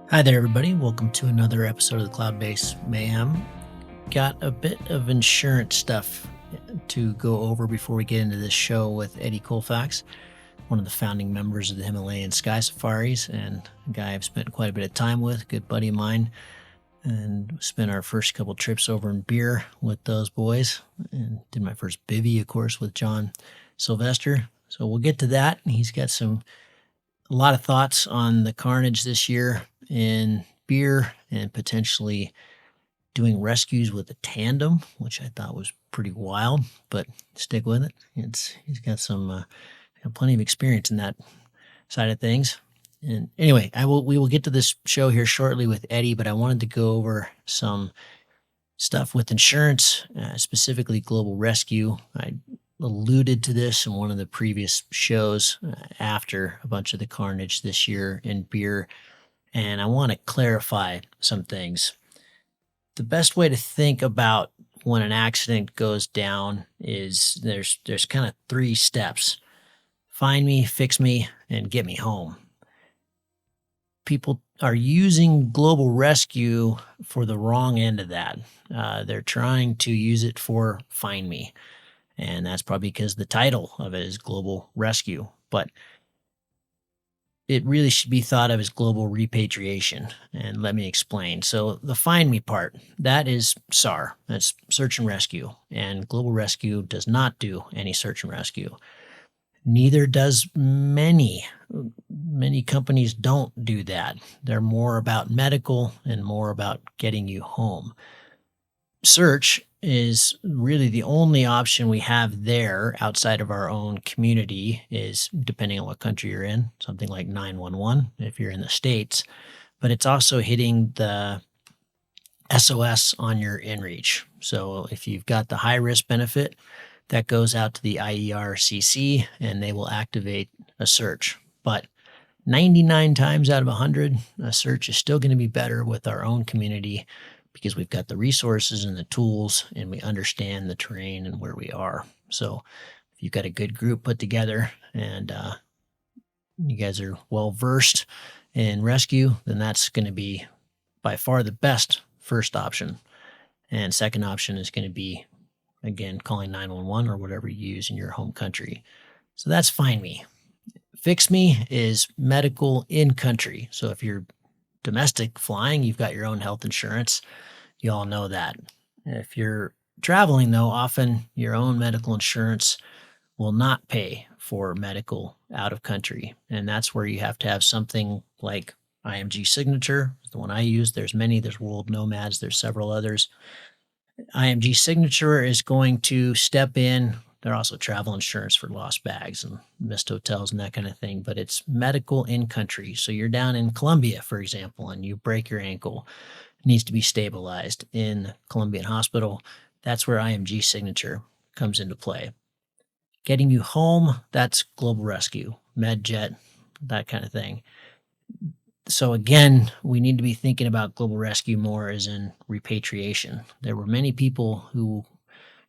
Hi there, everybody. Welcome to another episode of the Cloud-Based Mayhem. Got a bit of insurance stuff to go over before we get into this show with Eddie Colfox, one of the founding members of the Himalayan Sky Safaris and a guy I've spent quite a bit of time with, a good buddy of mine, and spent our first couple trips over in beer with those boys and did my first bivvy, of course, with John Sylvester. So we'll get to that. He's got a lot of thoughts on the carnage this year in beer and potentially doing rescues with a tandem, which I thought was pretty wild, but stick with it. He's got plenty of experience in that side of things. And anyway, we will get to this show here shortly with Eddie, but I wanted to go over some stuff with insurance, specifically global rescue. I alluded to this in one of the previous shows after a bunch of the carnage this year in beer, and I want to clarify some things. The best way to think about when an accident goes down is there's kind of three steps: find me, fix me, and get me home. People are using global rescue for the wrong end of that. They're trying to use it for find me. And that's probably because the title of it is global rescue, but it really should be thought of as global repatriation. And let me explain. So the find me part, that is SAR, that's search and rescue. And global rescue does not do any search and rescue. Neither does many companies don't do that. They're more about medical and more about getting you home. Search is really the only option we have there outside of our own community, is depending on what country you're in, something like 911 if you're in the States, but it's also hitting the SOS on your inReach. So if you've got the high risk benefit, that goes out to the IERCC and they will activate a search. But 99 times out of 100, a search is still going to be better with our own community, because we've got the resources and the tools and we understand the terrain and where we are. So if you've got a good group put together and you guys are well versed in rescue, then that's going to be by far the best first option. And second option is going to be, again, calling 911 or whatever you use in your home country. So that's find me. Fix me is medical in country. So if you're domestic flying, you've got your own health insurance. You all know that. If you're traveling, though, often your own medical insurance will not pay for medical out of country. And that's where you have to have something like IMG Signature, the one I use. There's many, there's World Nomads, there's several others. IMG Signature is going to step in. They're also travel insurance for lost bags and missed hotels and that kind of thing, but it's medical in country. So you're down in Colombia, for example, and you break your ankle, it needs to be stabilized in the Colombian hospital. That's where IMG Signature comes into play. Getting you home, that's global rescue, MedJet, that kind of thing. So again, we need to be thinking about global rescue more as in repatriation. There were many people who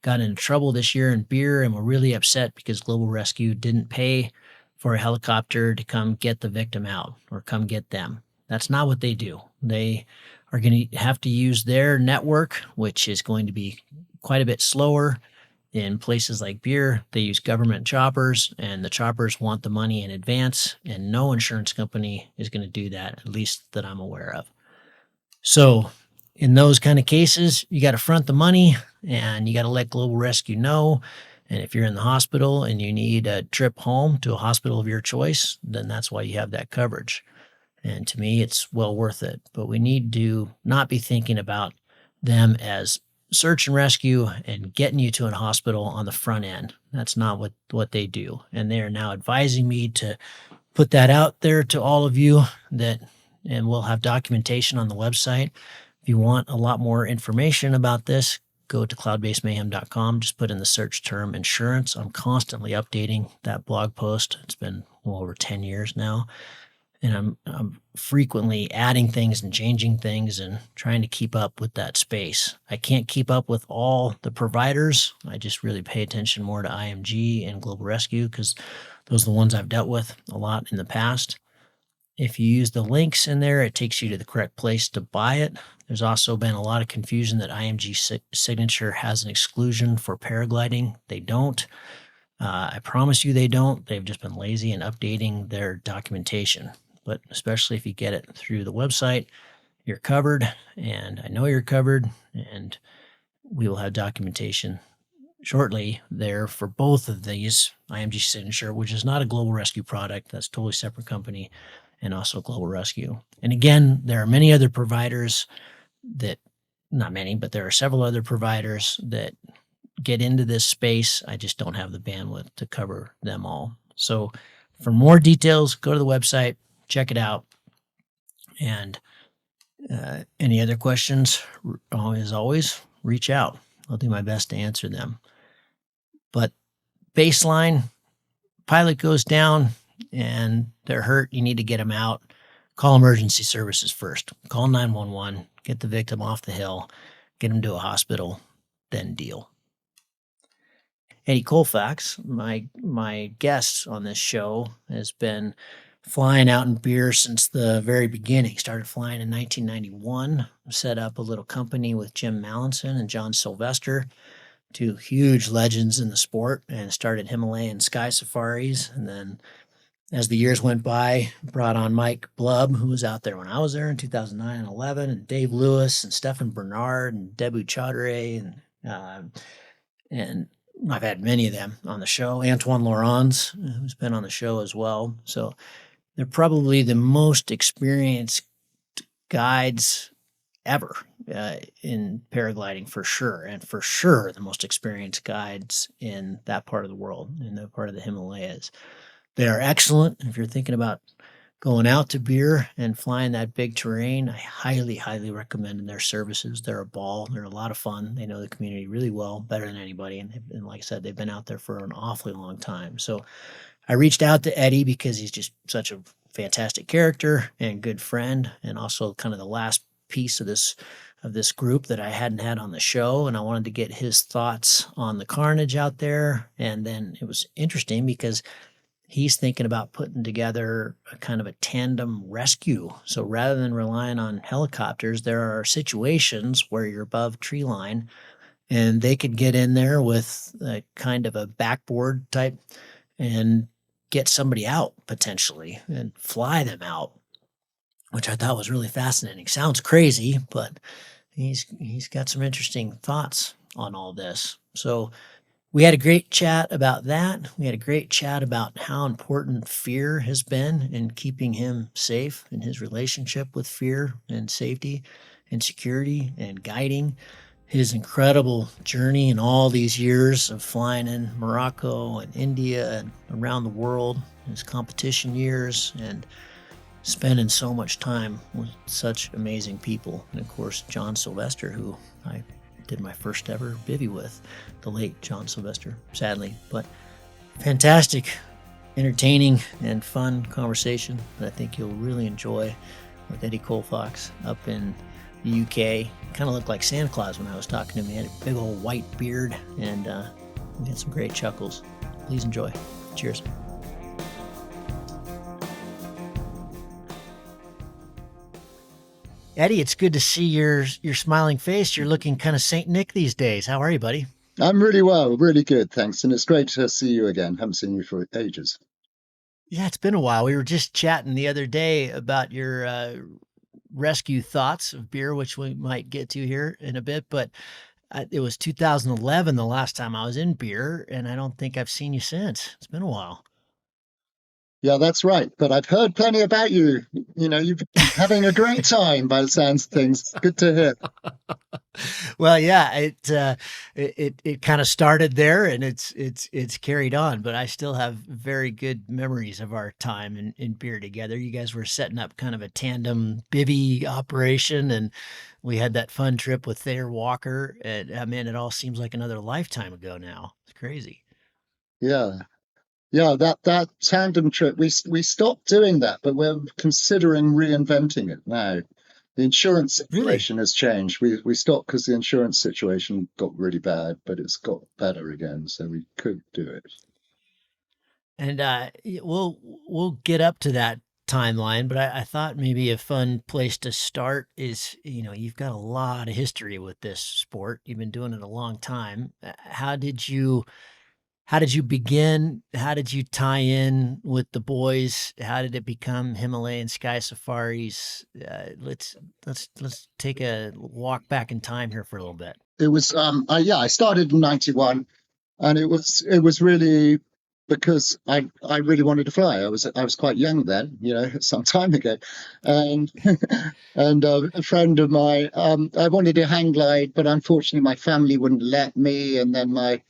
got into trouble this year in beer and were really upset because global rescue didn't pay for a helicopter to come get the victim out or come get them. That's not what they do. They are going to have to use their network, which is going to be quite a bit slower. In places like beer, they use government choppers, and the choppers want the money in advance, and no insurance company is going to do that, at least that I'm aware of. So in those kind of cases, you got to front the money and you got to let Global Rescue know. And if you're in the hospital and you need a trip home to a hospital of your choice, then that's why you have that coverage. And to me, it's well worth it. But we need to not be thinking about them as search and rescue and getting you to a hospital on the front end. That's not what they do. And they are now advising me to put that out there to all of you, and we'll have documentation on the website. If you want a lot more information about this, go to cloudbasedmayhem.com. Just put in the search term insurance. I'm constantly updating that blog post. It's been well over 10 years now. and I'm frequently adding things and changing things and trying to keep up with that space. I can't keep up with all the providers. I just really pay attention more to IMG and Global Rescue because those are the ones I've dealt with a lot in the past. If you use the links in there, it takes you to the correct place to buy it. There's also been a lot of confusion that IMG Signature has an exclusion for paragliding. They don't. I promise you they don't. They've just been lazy in updating their documentation. But especially if you get it through the website, you're covered, and I know you're covered, and we will have documentation shortly there for both of these. IMG Signature, which is not a Global Rescue product, that's a totally separate company, and also Global Rescue. And again, there are many other providers that, not many, but there are several other providers that get into this space. I just don't have the bandwidth to cover them all. So for more details, go to the website, check it out. And any other questions, as always, reach out. I'll do my best to answer them. But baseline, pilot goes down and they're hurt. You need to get them out. Call emergency services first. Call 911, get the victim off the hill, get them to a hospital, then deal. Eddie Colfox, my guest on this show, has been flying out in beer since the very beginning. Started flying in 1991, set up a little company with Jim Mallinson and John Sylvester, two huge legends in the sport, and started Himalayan Sky Safaris. And then as the years went by, brought on Mike Blub, who was out there when I was there in 2009 and 11, and Dave Lewis and Stefan Bernard and Debu Chaudhary, and I've had many of them on the show. Antoine Laurens, who's been on the show as well. So they're probably the most experienced guides ever in paragliding, for sure. And for sure, the most experienced guides in that part of the world, in the part of the Himalayas. They are excellent. If you're thinking about going out to beer and flying that big terrain, I highly, highly recommend their services. They're a ball. They're a lot of fun. They know the community really well, better than anybody. And like I said, they've been out there for an awfully long time. So I reached out to Eddie because he's just such a fantastic character and good friend, and also kind of the last piece of this group that I hadn't had on the show. And I wanted to get his thoughts on the carnage out there. And then it was interesting because he's thinking about putting together a kind of a tandem rescue. So rather than relying on helicopters, there are situations where you're above tree line and they could get in there with a kind of a backboard type and get somebody out potentially and fly them out, which I thought was really fascinating. Sounds crazy, but he's got some interesting thoughts on all this. So we had a great chat about that. We had a great chat about how important fear has been in keeping him safe in his relationship with fear and safety and security and guiding. His incredible journey in all these years of flying in Morocco and India and around the world, his competition years, and spending so much time with such amazing people. And of course, John Sylvester, who I did my first ever bivvy with, the late John Sylvester, sadly. But fantastic, entertaining, and fun conversation that I think you'll really enjoy with Eddie Colfox up in the UK. Kind of looked like Santa Claus when I was talking to him. He had a big old white beard, and we had some great chuckles. Please enjoy. Cheers. Eddie, it's good to see your smiling face. You're looking kind of Saint Nick these days. How are you, buddy? I'm really well, really good, thanks. And it's great to see you again. Haven't seen you for ages. Yeah, it's been a while. We were just chatting the other day about your rescue thoughts of beer, which we might get to here in a bit. But it was 2011 the last time I was in beer, and I don't think I've seen you since. It's been a while. Yeah, that's right. But I've heard plenty about you. You know, you're having a great time by the sounds of things. Good to hear. Well, yeah, it kind of started there, and it's carried on. But I still have very good memories of our time in beer together. You guys were setting up kind of a tandem bivvy operation, and we had that fun trip with Thayer Walker. And I mean, it all seems like another lifetime ago now. It's crazy. Yeah. Yeah, that tandem trip, we stopped doing that, but we're considering reinventing it now. The insurance Really? situation has changed. We stopped because the insurance situation got really bad, but it's got better again, so we could do it. And we'll get up to that timeline, but I thought maybe a fun place to start is, you've got a lot of history with this sport. You've been doing it a long time. How did you begin? How did you tie in with the boys? How did it become Himalayan Sky Safaris? Let's take a walk back in time here for a little bit. It was yeah, I started in '91, and it was really because I really wanted to fly. I was quite young then, some time ago, and and a friend of mine, I wanted to hang glide, but unfortunately my family wouldn't let me, and then my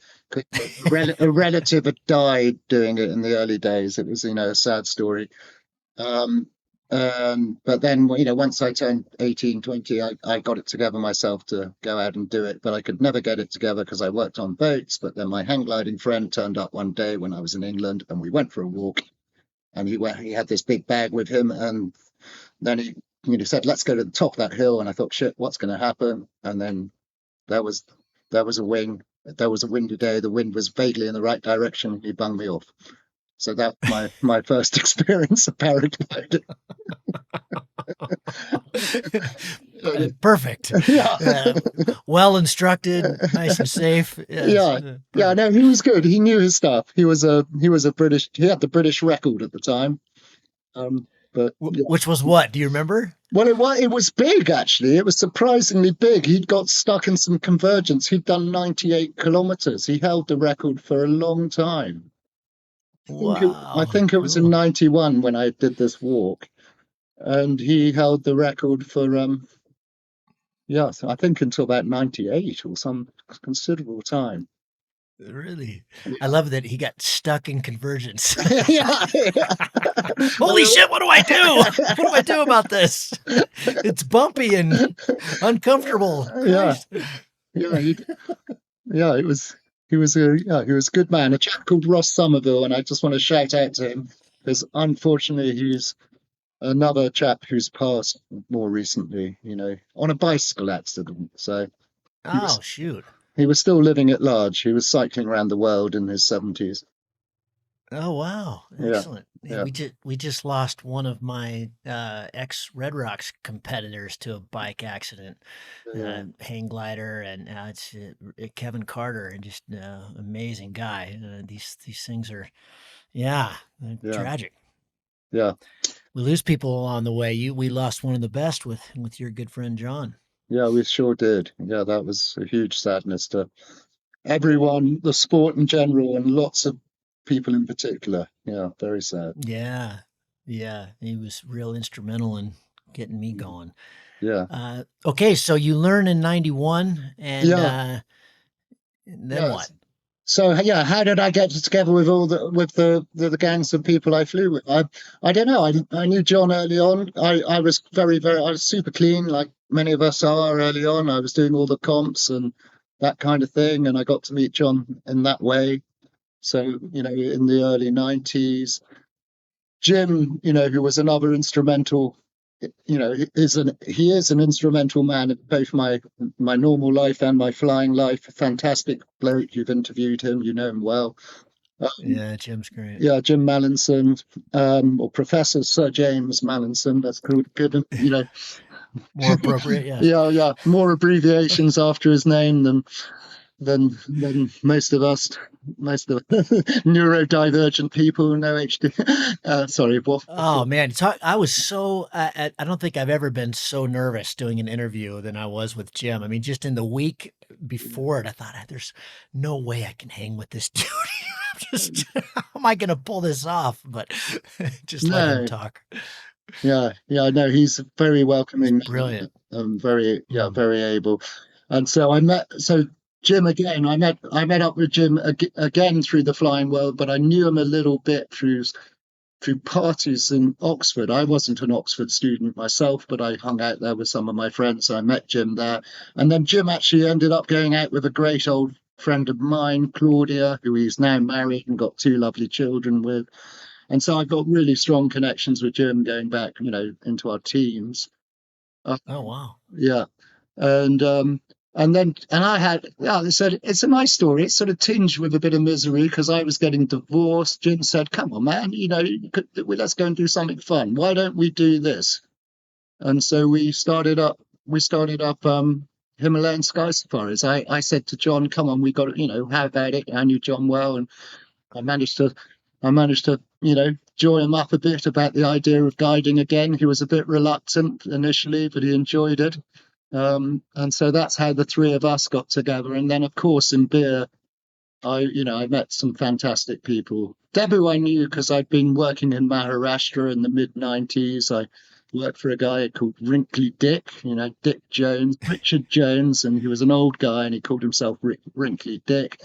a relative had died doing it in the early days. It was a sad story. Um, but then, once I turned 18, 20, I got it together myself to go out and do it. But I could never get it together because I worked on boats. But then my hang gliding friend turned up one day when I was in England, and we went for a walk. And he had this big bag with him, and then he said, "Let's go to the top of that hill." And I thought, "Shit, what's going to happen?" And then there was there was a wing. There was a windy day. The wind was vaguely in the right direction, and he bung me off. So that my first experience of paragliding. Perfect. Yeah, Well instructed, nice and safe. Yes, yeah, yeah. perfect. No, he was good. He knew his stuff. He was a British. He had the British record at the time. But yeah. Which was what? Do you remember? Well, it was big actually. It was surprisingly big. He'd got stuck in some convergence. He'd done 98 kilometers. He held the record for a long time. I Wow, think it was in cool. '91 when I did this walk, and he held the record for yeah, so I think until about '98 or some considerable time. Really? I Yeah. love that he got stuck in convergence. Yeah, yeah. Holy shit, what do I do? What do I do about this? It's bumpy and uncomfortable. Yeah, Christ. yeah, yeah. He was a good man. A chap called Ross Somerville, and I just want to shout out to him because unfortunately he's another chap who's passed more recently. On a bicycle accident. So he was Oh, shoot. he was still living at large. He was cycling around the world in his 70s. Oh, wow. Yeah, Excellent. Yeah, yeah, we just lost one of my ex Red Rocks competitors to a bike accident, yeah, hang glider, and it's Kevin Carter, and just amazing guy. These things are, yeah, yeah, tragic. yeah. We lose people along the way. We lost one of the best with your good friend John. Yeah, we sure did. Yeah, that was a huge sadness to everyone, the sport in general, and lots of people in particular. Yeah, very sad. Yeah, yeah, he was real instrumental in getting me going. Yeah, Okay, so you learn in '91, and yeah, then yeah. what? So yeah, how did I get together with all the gangs of people I flew with? I don't know. I knew John early on. I was I was super clean, like many of us are early on. I was doing all the comps and that kind of thing, and I got to meet John in that way. So in the early '90s, Jim, who was another instrumental, he is an instrumental man in both my normal life and my flying life. A fantastic bloke. You've interviewed him, you know him well. Um, Yeah, Jim's great. yeah, Jim Mallinson, or Professor Sir James Mallinson. That's good. More appropriate, yes. Yeah, yeah. More abbreviations after his name than most of neurodivergent people know HD. Sorry, what? Oh man, I was so I don't think I've ever been so nervous doing an interview than I was with Jim. I mean, just in the week before it, I thought there's no way I can hang with this dude. Just how am I going to pull this off? But just let him No, talk. yeah, yeah, no, he's a very He's welcoming man, brilliant. very, yeah, Mm. very able. And so Jim again. I met up with Jim again through the flying world, but I knew him a little bit through parties in Oxford. I wasn't an Oxford student myself, but I hung out there with some of my friends. So I met Jim there, and then Jim actually ended up going out with a great old friend of mine, Claudia, who he's now married and got two lovely children with. And so I've got really strong connections with Jim going back, into our teens. Oh, Um, wow. yeah, and I had, yeah, they said it's a nice story. It's sort of tinged with a bit of misery because I was getting divorced. Jim said, "Come on, man, let's go and do something fun. Why don't we do this?" And so we started up Himalayan sky safaris. I said to John, "Come on, we got to, how about it?" I knew John well, and I managed to I managed to, joy him up a bit about the idea of guiding again. He was a bit reluctant initially, but he enjoyed it. And so that's how the three of us got together. And then, of course, in beer, I met some fantastic people. Debu, I knew because I'd been working in Maharashtra in the mid 90s. I worked for a guy called Wrinkly Dick, Dick Jones, Richard Jones, and he was an old guy and he called himself Wrinkly Dick.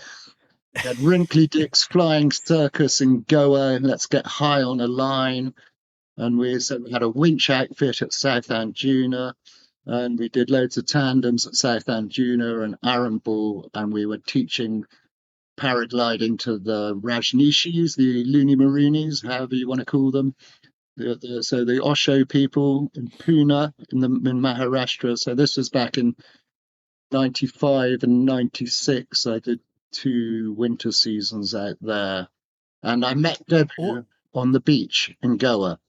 We had Wrinkly Dick's Flying Circus in Goa, and Let's Get High on a Line. And we had a winch outfit at South Anjuna, and we did loads of tandems at South Anjuna and Arambul, and we were teaching paragliding to the Rajneeshis, the Looney Maroonies, however you want to call them. So the Osho people in Pune in Maharashtra. So this was back in 95 and 96. I did two winter seasons out there. And I met Or, Debu on the beach in Goa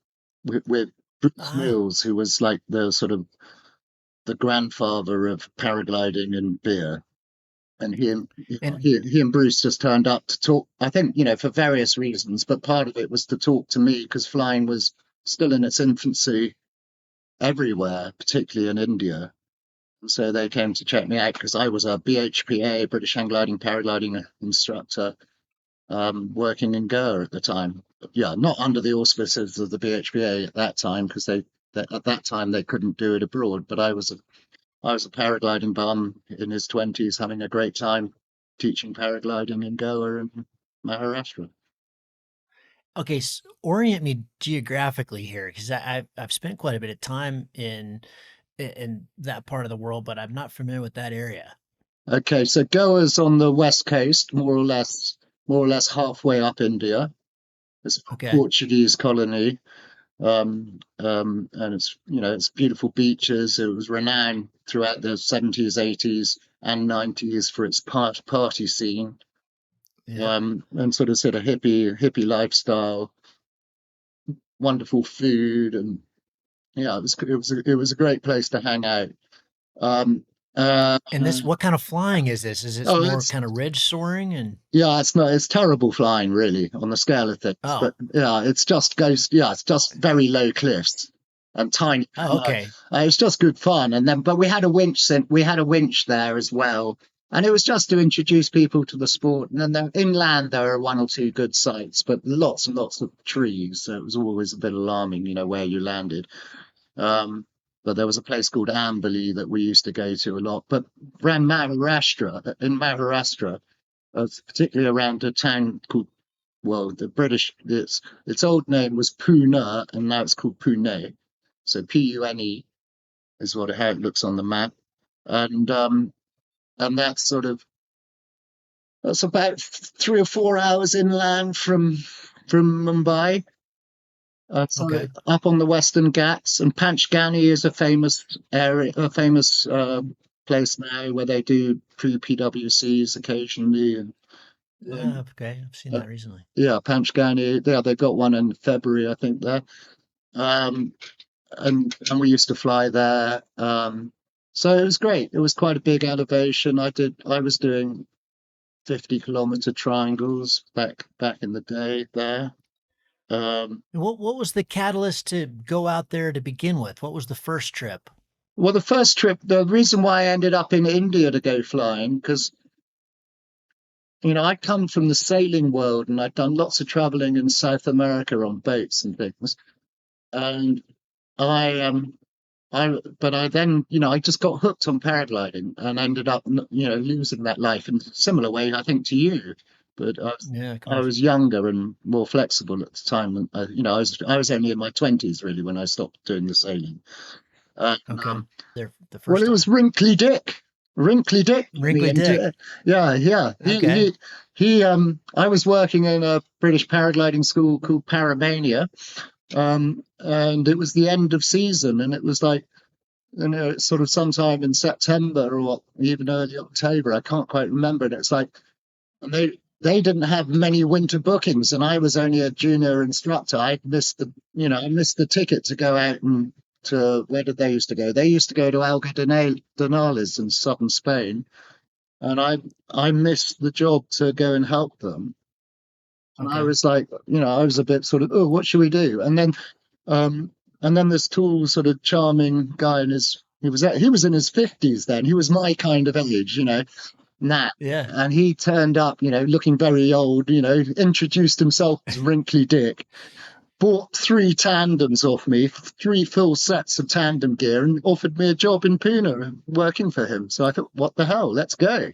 with Bruce ah, Mills, who was like the sort of the grandfather of paragliding and beer. And and he and Bruce just turned up to talk. I think for various reasons, but part of it was to talk to me because flying was still in its infancy everywhere, particularly in India. And so they came to check me out because I was a BHPA, British Hang Gliding Paragliding instructor, working in Goa at the time. Yeah, not under the auspices of the BHPA at that time because at that time they couldn't do it abroad. But I was a paragliding bum in his 20s, having a great time teaching paragliding in Goa and Maharashtra. okay, orient me geographically here because I've spent quite a bit of time in that part of the world, but I'm not familiar with that area. Okay, so Goa's on the west coast, more or less halfway up India. It's a Okay. Portuguese colony, and it's beautiful beaches. It was renowned throughout the 70s, 80s, and 90s for its party scene, Yeah. and sort of hippie lifestyle, wonderful food, and yeah, it was a great place to hang out. Um, uh, And this, what kind of flying is this? Is this oh, more kind of ridge soaring and yeah, it's terrible flying really on the scale of things, oh, but yeah, it's just very low cliffs and tiny. oh, okay. It's just good fun, but we had a winch there as well, and it was just to introduce people to the sport. And then inland there are one or two good sites, but lots and lots of trees, so it was always a bit alarming, where you landed. Um, but there was a place called Amberley that we used to go to a lot. But around Maharashtra, particularly around a town called, well, its old name was Pune, and now it's called Pune. So Pune is how it looks on the map, and and that's about 3 or 4 hours inland from Mumbai. So Okay. up on the Western Ghats, and Panchgani is a famous area, a famous place now where they do pre-PWCs occasionally, and Okay. I've seen uh, that recently. yeah, Panchgani. Yeah, they got one in February, I think there. Um, and we used to fly there. So it was great. It was quite a big elevation. I was doing 50-kilometer triangles back in the day there. Um, And what was the catalyst to go out there to begin with? What was the first trip? well, the first trip, the reason why I ended up in India to go flying, because I'd come from the sailing world and I'd done lots of traveling in South America on boats and things. And I but I then, I just got hooked on paragliding and ended up, losing that life in a similar way, I think, to you. But Yeah, of I course. was younger and more flexible at the time. And, I was only in my 20s really when I stopped doing the sailing. And, Okay. There the well, first it was time. Wrinkly Dick. Wrinkly Dick got me Wrinkly into Dick. it. Yeah, yeah. Okay. I was working in a British paragliding school called Paramania, and it was the end of season, and it was like, sort of sometime in September or even early October. I can't quite remember. And it's like, and they didn't have many winter bookings, and I was only a junior instructor. I missed the ticket to go out and to where did they used to go? They used to go to Denales in southern Spain, and I missed the job to go and help them. And I Okay. was like, I was a bit sort of, oh, what should we do? Um, and then this tall, sort of charming guy he was in his 50s then. He was my kind of age, Nat. Yeah. And he turned up, looking very old, introduced himself as Wrinkly Dick, bought three tandems off me, three full sets of tandem gear, and offered me a job in Puna working for him. So I thought, what the hell? Let's go.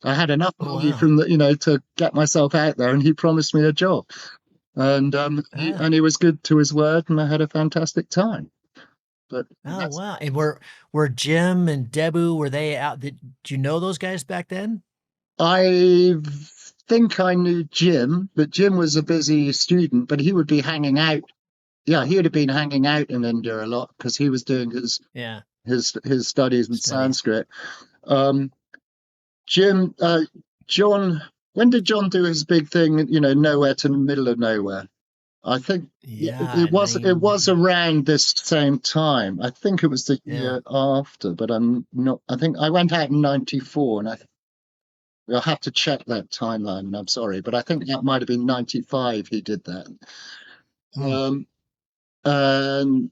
I had enough Oh money wow. from to get myself out there, and he promised me a job. And Ah. he was good to his word, and I had a fantastic time. But Oh wow. And were Jim and Debu, were they out? Did you know those guys back then? I think I knew Jim, but Jim was a busy student, but he would be hanging out. Yeah, he would have been hanging out in India a lot because he was doing Yeah. his studies in Studies. Sanskrit. Um, Jim, John, when did John do his big thing? Nowhere to the middle of nowhere. I think Yeah. it was around this same time. I think it was the Yeah. year after, but I'm not. I think I went out in '94, and I'll have to check that timeline. And I'm sorry, but I think that might have been '95. He did that. Hmm. Um, and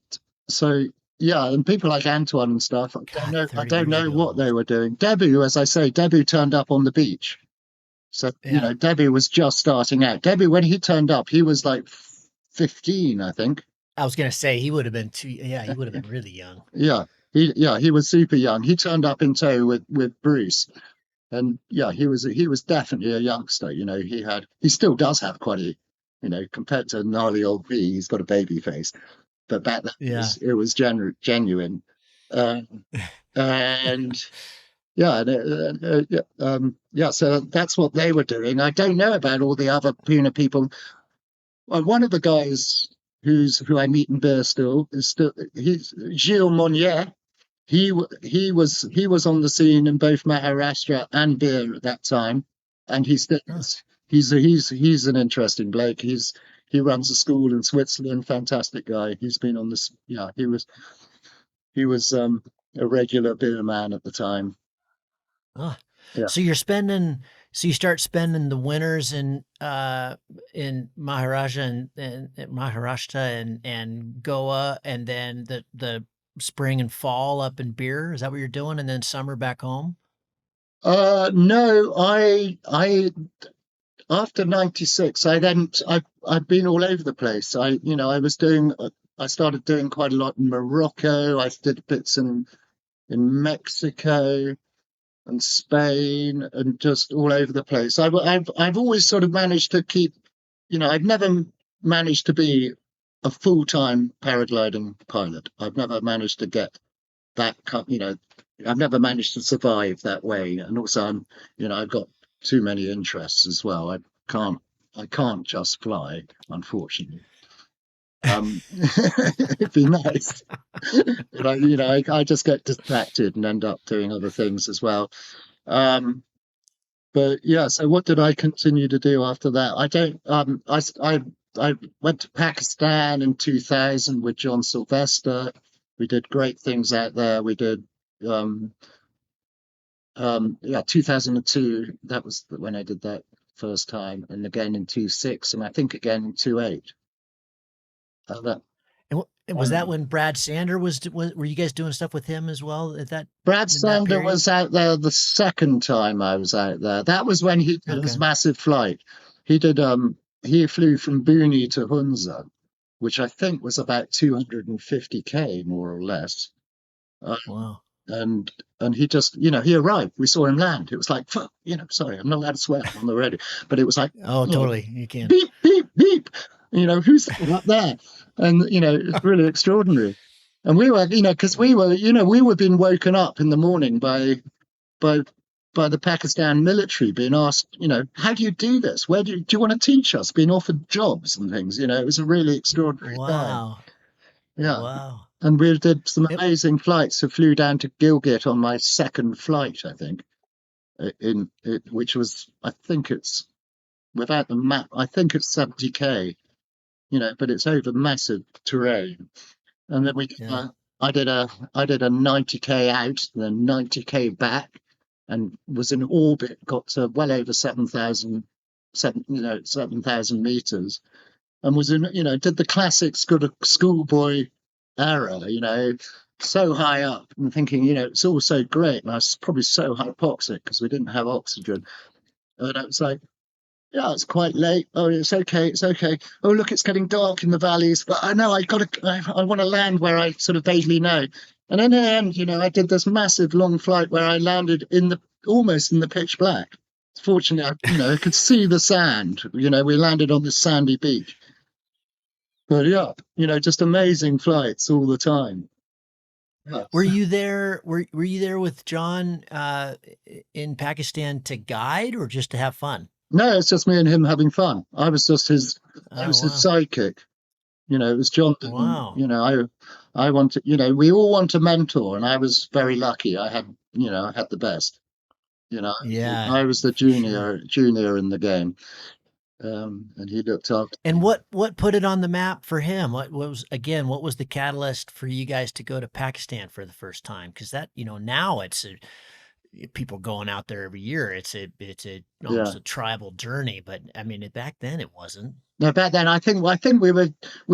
so yeah, and people like Antoine and stuff. God, I 30 don't years know ago what they almost. were doing. Debbie, as I say, Debbie turned up on the beach. So Yeah. Debbie was just starting out. Debbie, when he turned up, he was like 15, I think. I was gonna say he would have been too. Yeah, he would have been really young. He was super young. He turned up in tow with Bruce, and yeah, he was definitely a youngster. He still does have quite a, compared to gnarly old V, he's got a baby face. But back then Yeah. it was genuine. Um, and yeah, yeah, so that's what they were doing. I don't know about all the other Puna people. One of the guys who I meet in Birstall is still he's Gilles Monnier. He was on the scene in both Maharashtra and Bir at that time, and he still Huh. is. He's an interesting bloke. He runs a school in Switzerland. Fantastic guy. He's been on this. Yeah, he was a regular beer man at the time. Huh. Yeah. So you're spending. So you start spending the winters in Maharashtra and Goa, and then the spring and fall up in Beer. Is that what you're doing? And then summer back home. No, I after '96, I've been all over the place. I started doing quite a lot in Morocco. I did bits in Mexico and Spain and just all over the place. I've always sort of managed to keep, I've never managed to be a full-time paragliding pilot. I've never managed to get that, I've never managed to survive that way. And also I've got too many interests as well. Can't, I can't just fly, unfortunately. It'd be nice, but I just get distracted and end up doing other things as well. Um, but yeah, so what did I continue to do after that? I don't. I went to Pakistan in 2000 with John Sylvester. We did great things out there. We did. Um, yeah, 2002. That was when I did that first time, and again in 26, and I think again in 28. That And was that um, when Brad Sander was? Were you guys doing stuff with him as well at that Brad in that Sander period? was out there the second time I was out there. That was when he did his Okay. massive flight. He did he flew from Buni to Hunza, which I think was about 250K more or less. Uh, Wow. and he just, he arrived. We saw him land. It was like, fuck, sorry, I'm not allowed to swear on the radio, but it was like, Oh, oh, totally. You can. beep, beep, beep. Who's that up there? And, it's really extraordinary. And we were, because we were being woken up in the morning by by the Pakistan military, being asked, how do you do this? Do you want to teach us? Being offered jobs and things. It was a really extraordinary time. Wow. Yeah. Wow. And we did some It, amazing flights. I flew down to Gilgit on my second flight, I think, which was, I think it's without the map, I think it's 70K, but it's over massive terrain. And then yeah. I did a 90K out, and then 90K back, and was in orbit, got to well over 7,000 meters, and was in, did the classic sort of schoolboy era, so high up, and thinking, it's all so great. And I was probably so hypoxic because we didn't have oxygen. And I was like, yeah, it's quite late. Oh, it's okay. It's okay. Oh, look, it's getting dark in the valleys. But I know I want to land where I sort of vaguely know. And in the end, I did this massive long flight where I landed almost in the pitch black. Fortunately, I could see the sand. We landed on this sandy beach. But yeah, just amazing flights all the time. Yeah. Were you there? Were you there with John in Pakistan to guide or just to have fun? No, it's just me and him having fun. I Oh was his wow. sidekick. It was John. Wow. I wanted, we all want a mentor, and I was very lucky. I had the best. You know, Yeah, I was the for sure. junior in the game, and he looked after And me. what put it on the map for him? What was the catalyst for you guys to go to Pakistan for the first time? Because that, now people going out there every year. It's a Yeah. almost a tribal journey, but I mean, back then it wasn't. No, back then I think we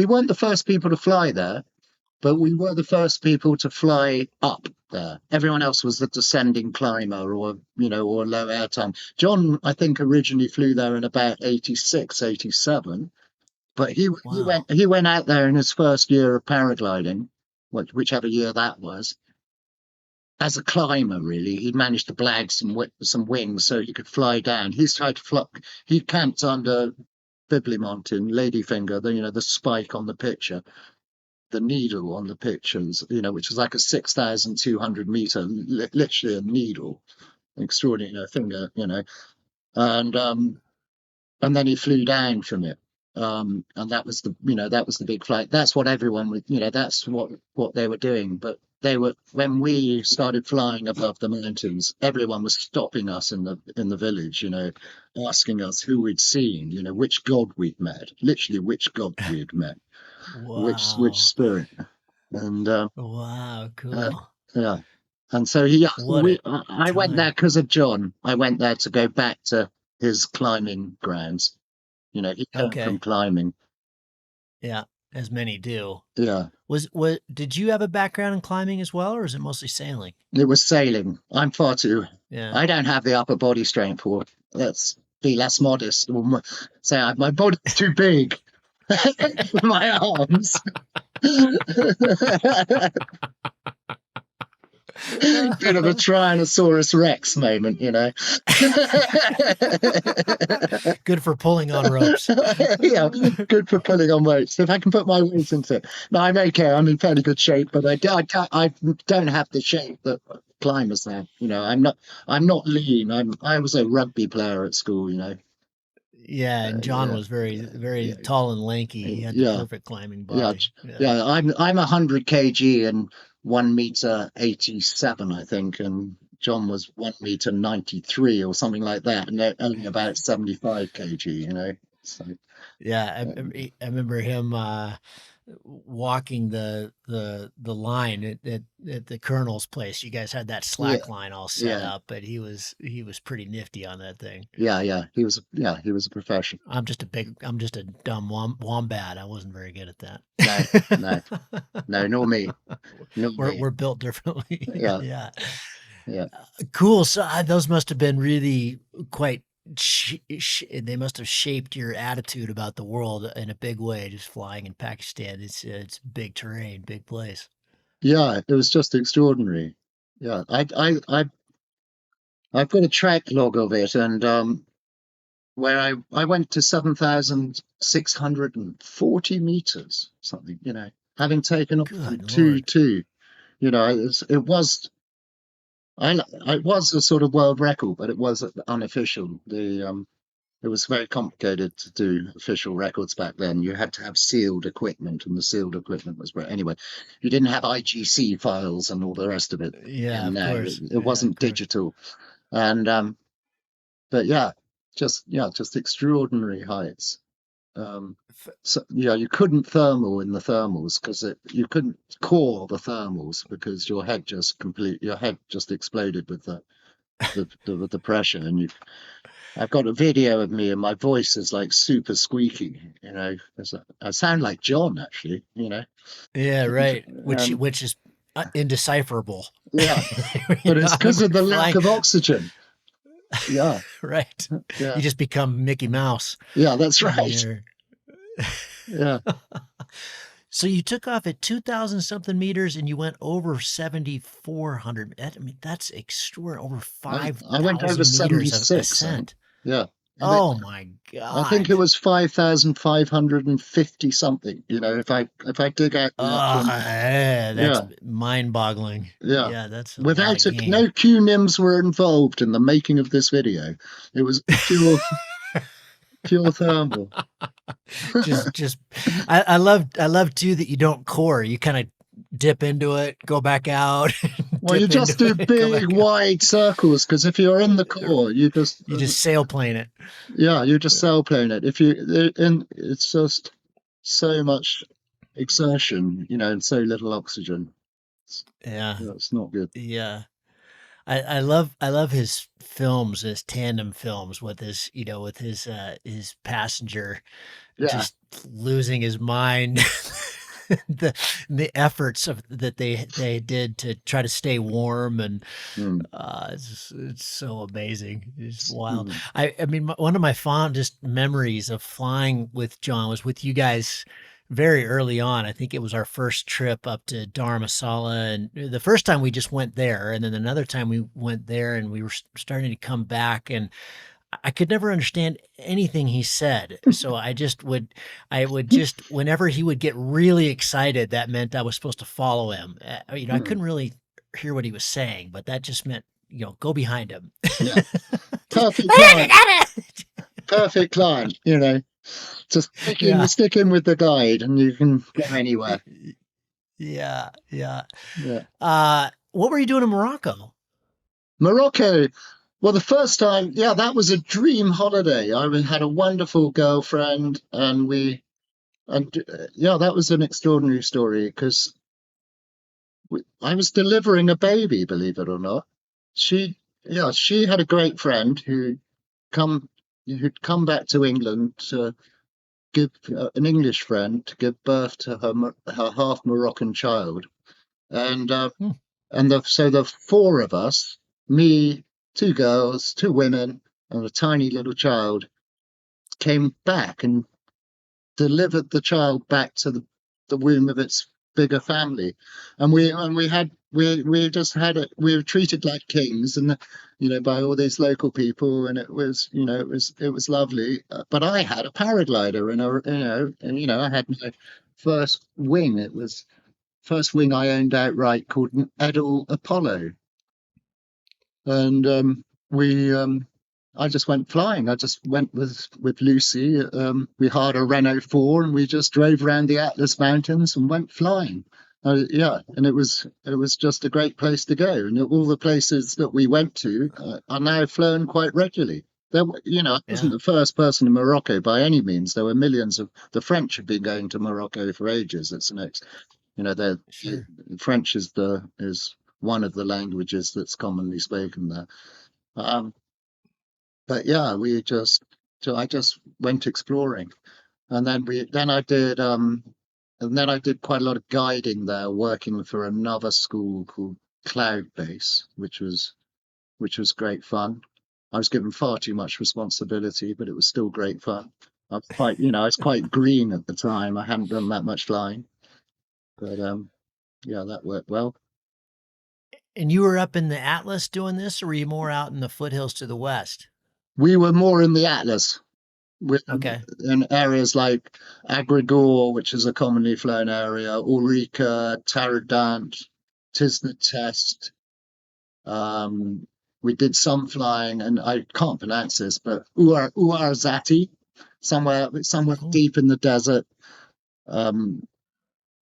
weren't the first people to fly there, but we were the first people to fly up there. Everyone else was the descending climber, or low air time. John, I think, originally flew there in about 86, 87. But Wow. he went out there in his first year of paragliding, whichever year that was, as a climber. Really, he managed to blag some wings so he could fly down. He's tried to fly. He camped under Biblimont in Ladyfinger, the spike on the picture, the needle on the pictures, which was like a 6,200 meter, literally a needle, extraordinary finger, and then he flew down from it. And that was the big flight. That's what everyone would, that's what they were doing. But when we started flying above the mountains, everyone was stopping us in the village, asking us who we'd seen, which god we'd met, literally which god we'd met, which Wow. spirit. And Wow. uh, Cool. yeah. And so he, What we, a I went there time. because of John. I went there to go back to his climbing grounds. He came from Okay. climbing. Yeah. As many do. Yeah, Did you have a background in climbing as well, or is it mostly sailing? it was sailing. Yeah. I don't have the upper body strength for. Let's be less modest. Say my body's too big for my arms. Bit of a Tyrannosaurus Rex moment, Good for pulling on ropes. Yeah, good for pulling on weights. If I can put my weight into it. No, I'm okay. I'm in fairly good shape, but I don't have the shape that climbers have. I'm not lean. I was a rugby player at school. Yeah, and John Yeah, was very, yeah, very tall and lanky. He had the yeah, perfect climbing yeah, body. Yeah. yeah. I'm 100 kg and 1 meter 87, I think, and John was 1 meter 93 or something like that, and they're only about 75 kg. So. Yeah, Um, I remember him walking the line at the colonel's place. You guys had that yeah, slack line all set yeah. up, but he was pretty nifty on that thing. Yeah. He was a professional. I'm just a dumb wombat. I wasn't very good at No, no, that. no, nor me, nor me. We're built differently. Yeah, Yeah. yeah, Cool. So those must have been really quite. They must have shaped your attitude about the world in a big way. Just flying in Pakistan, it's big terrain, big place. yeah. It was just extraordinary. Yeah, I've got a track log of it, and where I went to 7,640 meters, something, having taken off from Good two Lord. two. It was. It was a sort of world record, but it was unofficial. It was very complicated to do official records back then. You had to have sealed equipment, and the sealed equipment was anyway. You didn't have IGC files and all the rest of it Yeah, in of there. course. It Yeah, of wasn't course. digital, and but yeah, just extraordinary heights. So yeah, you couldn't thermal in the thermals because you couldn't core the thermals because your head just exploded with with the pressure, and I've got a video of me and my voice is like super squeaky, I sound like John actually, Yeah, right. and Which is indecipherable. yeah, You but know, it's I because remember of the lack flying. of oxygen. Yeah, Right. yeah, You just become Mickey Mouse yeah, that's in the right. air. Yeah, So you took off at 2,000 something meters and you went over 7,400. I mean, that's extraordinary. Over I went over 5,000 meters of 76, I think. ascent. Yeah. And Oh my I think it God. was 5,550 something. If I dig out the Oh, actual, that's yeah, mind boggling. yeah. Yeah, that's a lot Without of a no gain. QNIMs were involved in the making of this video. It was pure thermal. just I love too that you don't core. You kind of dip into it, go back out, Well, you dip just into do it, go big back out. wide circles because if you're in the core, You just sailplane it. yeah, you just sailplane it. And it's just so much exertion, and so little oxygen. It's, Yeah. yeah, it's not good. Yeah. I love his films, his tandem films with his passenger Yeah. just losing his mind. the the efforts of that they did to try to stay warm and Mm. it's so amazing. It's wild. Mm. I mean, one of my fondest memories of flying with John was with you guys very early on. I think it was our first trip up to Dharamsala, and the first time we just went there, and then another time we went there, and we were starting to come back, and I could never understand anything he said. So I would just, whenever he would get really excited, that meant I was supposed to follow him. I Mm. couldn't really hear what he was saying, but that just meant, go behind him. Yeah. Just, Perfect client. Perfect client. Just yeah. stick in with the guide and you can go anywhere. Yeah. Yeah. Yeah. What were you doing in Morocco? Morocco. Well, the first time, yeah, that was a dream holiday. Had a wonderful girlfriend, and yeah, that was an extraordinary story because I was delivering a baby, believe it or not. Yeah, she had a great friend come, who'd come back to England to give an English friend to give birth to her half Moroccan child, and Hmm. so the four of us, me, two girls, two women, and a tiny little child, came back and delivered the child back to the womb of its bigger family, and we just had it. We were treated like kings, and by all these local people, and it was lovely. But I had a paraglider, and I had my first wing. It was first wing I owned outright called an Eddie Apollo, and we I just went flying. I just went with Lucy. We hired a Renault 4 and we just drove around the Atlas Mountains and went flying. Yeah, and it was just a great place to go. And all the places that we went to are now flown quite regularly. I wasn't Yeah, the first person in Morocco by any means. There were millions of the French have been going to Morocco for ages. It's the next, the sure. French is one of the languages that's commonly spoken there. Um, but yeah, so I just went exploring, and then I did quite a lot of guiding there, working for another school called Cloud Base, which was great fun. I was given far too much responsibility, but it was still great fun. I was quite green at the time. I hadn't done that much flying, but yeah, that worked well. And you were up in the Atlas doing this, or were you more out in the foothills to the west? We were more in the Atlas, with Okay. in areas like Agrigor, which is a commonly flown area, Ulrica, Taradant, Tisna Test. Um, we did some flying, and I can't pronounce this, but Uarzati, somewhere Oh. deep in the desert. Um,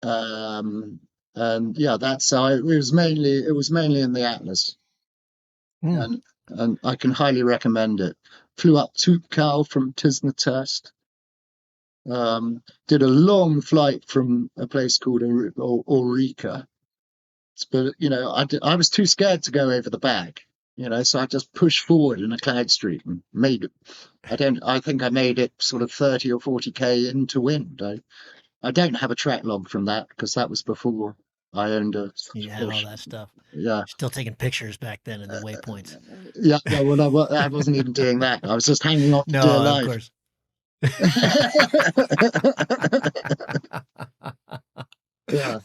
um, and yeah, that's how it was mainly in the Atlas, Hmm. and I can highly recommend it. Flew up Toubkal from Tisnatest. Did a long flight from a place called Aurica, but I was too scared to go over the back, so I just pushed forward in a cloud streak and made it. I think I made it sort of 30 or 40k into wind. I don't have a track log from that because that was before I owned a You had all Porsche. that stuff. Yeah, Still taking pictures back then of the waypoints. yeah, no, well, I wasn't even doing that. I was just hanging on for dear No, of life. course. Yeah.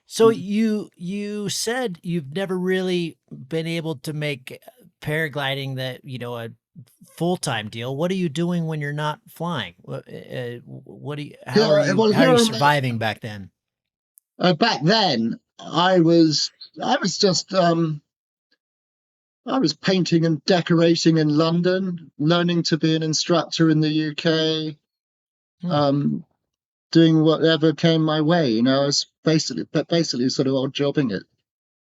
So you said you've never really been able to make paragliding that, a full-time deal. What are you doing when you're not flying? What do you Yeah, well, how are here you and there. surviving back then? Back then, I was just I was painting and decorating in London, learning to be an instructor in the UK, Hmm. um, doing whatever came my way. I was basically sort of odd jobbing it,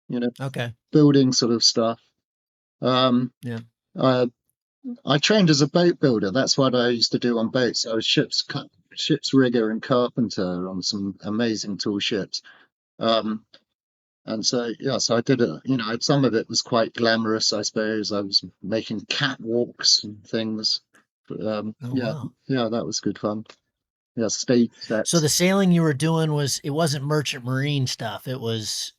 you know, Okay. building sort of stuff. Um, Yeah. I, I trained as a boat builder. That's what I used to do on boats. I was ship's rigger and carpenter on some amazing tall ships. Um, And so, yeah, so I did it. Some of it was quite glamorous, I suppose. I was making catwalks and things. But, Oh, yeah, wow. yeah, that was good fun. Yeah, stage So sets. the sailing you were doing it wasn't merchant marine stuff. It was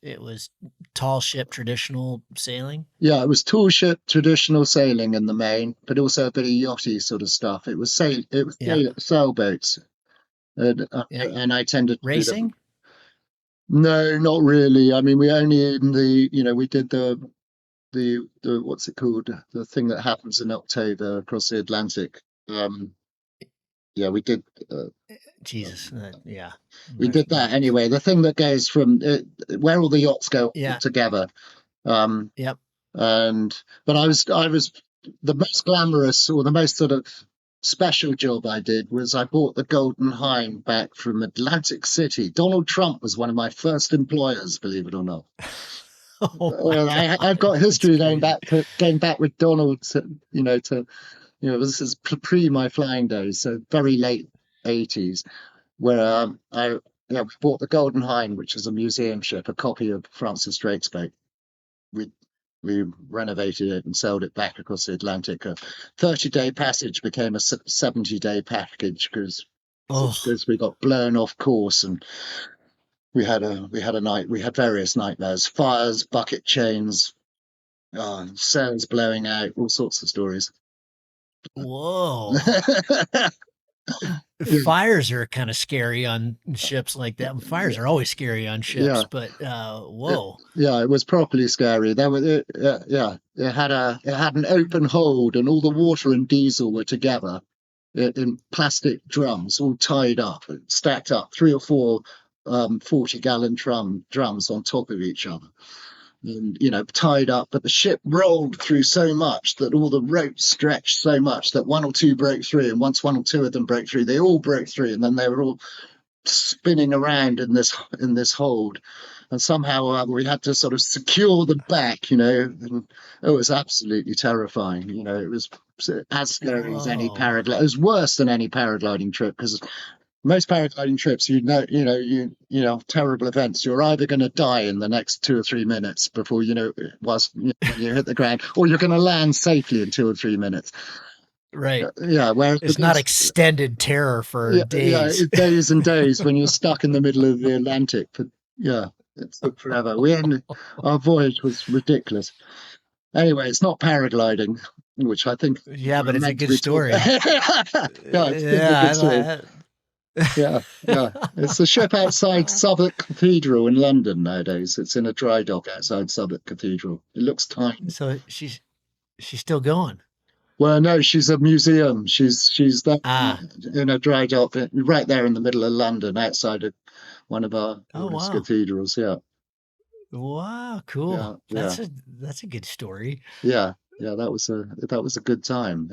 tall ship traditional sailing. Yeah, it was tall ship, traditional sailing in the main, but also a bit of yachty sort of stuff. Yeah. Sailboats, Yeah. and I tended to do them. Racing? No, not really. I mean, we only in the, we did the what's it called? The thing that happens in October across the Atlantic. Um, yeah, uh, Jesus. Yeah. we did that But anyway. The thing that goes from where all the yachts go yeah. together. Um, Yep. and but I was the most glamorous or the most sort of special job I did was I bought the Golden Hind back from Atlantic City. Donald Trump was one of my first employers, believe it or not. Oh my I've God. got That's history crazy. going back with Donald this is pre my flying days, so very late 80s, where I yeah we bought the Golden Hind, which is a museum ship, a copy of Francis Drake's boat. We we renovated it and sailed it back across the Atlantic. A 30-day passage became a 70-day package Oh, because we got blown off course, and we had various nightmares, fires, bucket chains, sails blowing out, all sorts of stories. whoa. Yeah, Fires are kind of scary on ships like that. Fires are always scary on ships, yeah, but it, whoa. yeah. It was properly scary. Yeah. It had an open hold, and all the water and diesel were together in plastic drums, all tied up, stacked up, three or four 40-gallon drums on top of each other. And tied up, but the ship rolled through so much that all the ropes stretched so much that one or two broke through, and once one or two of them broke through, they all broke through, and then they were all spinning around in this hold, and somehow we had to sort of secure the back, and it was absolutely terrifying. It was as scary as any Whoa. paraglide. It was worse than any paragliding trip because most paragliding trips, terrible events. You're either going to die in the next 2 or 3 minutes before when you hit the ground, or you're going to land safely in 2 or 3 minutes. Right. Yeah, whereas with It's not this, extended terror for yeah, yeah, days. days and days when you're stuck in the middle of the Atlantic. But yeah, it took forever. Our voyage was ridiculous. Anyway, it's not paragliding, which I think Yeah, we're but it's a meant to good be talking. story. Yeah, it's a Yeah, good story. Yeah, yeah. It's a ship outside Southwark Cathedral in London nowadays. It's in a dry dock outside Southwark Cathedral. It looks tiny. So she's still going. Well, no, she's a museum. She's there Ah. in a dry dock right there in the middle of London, outside of one of our Oh oldest wow. cathedrals. Yeah. Wow, cool. Yeah, yeah, That's a good story. yeah, yeah. That was a good time.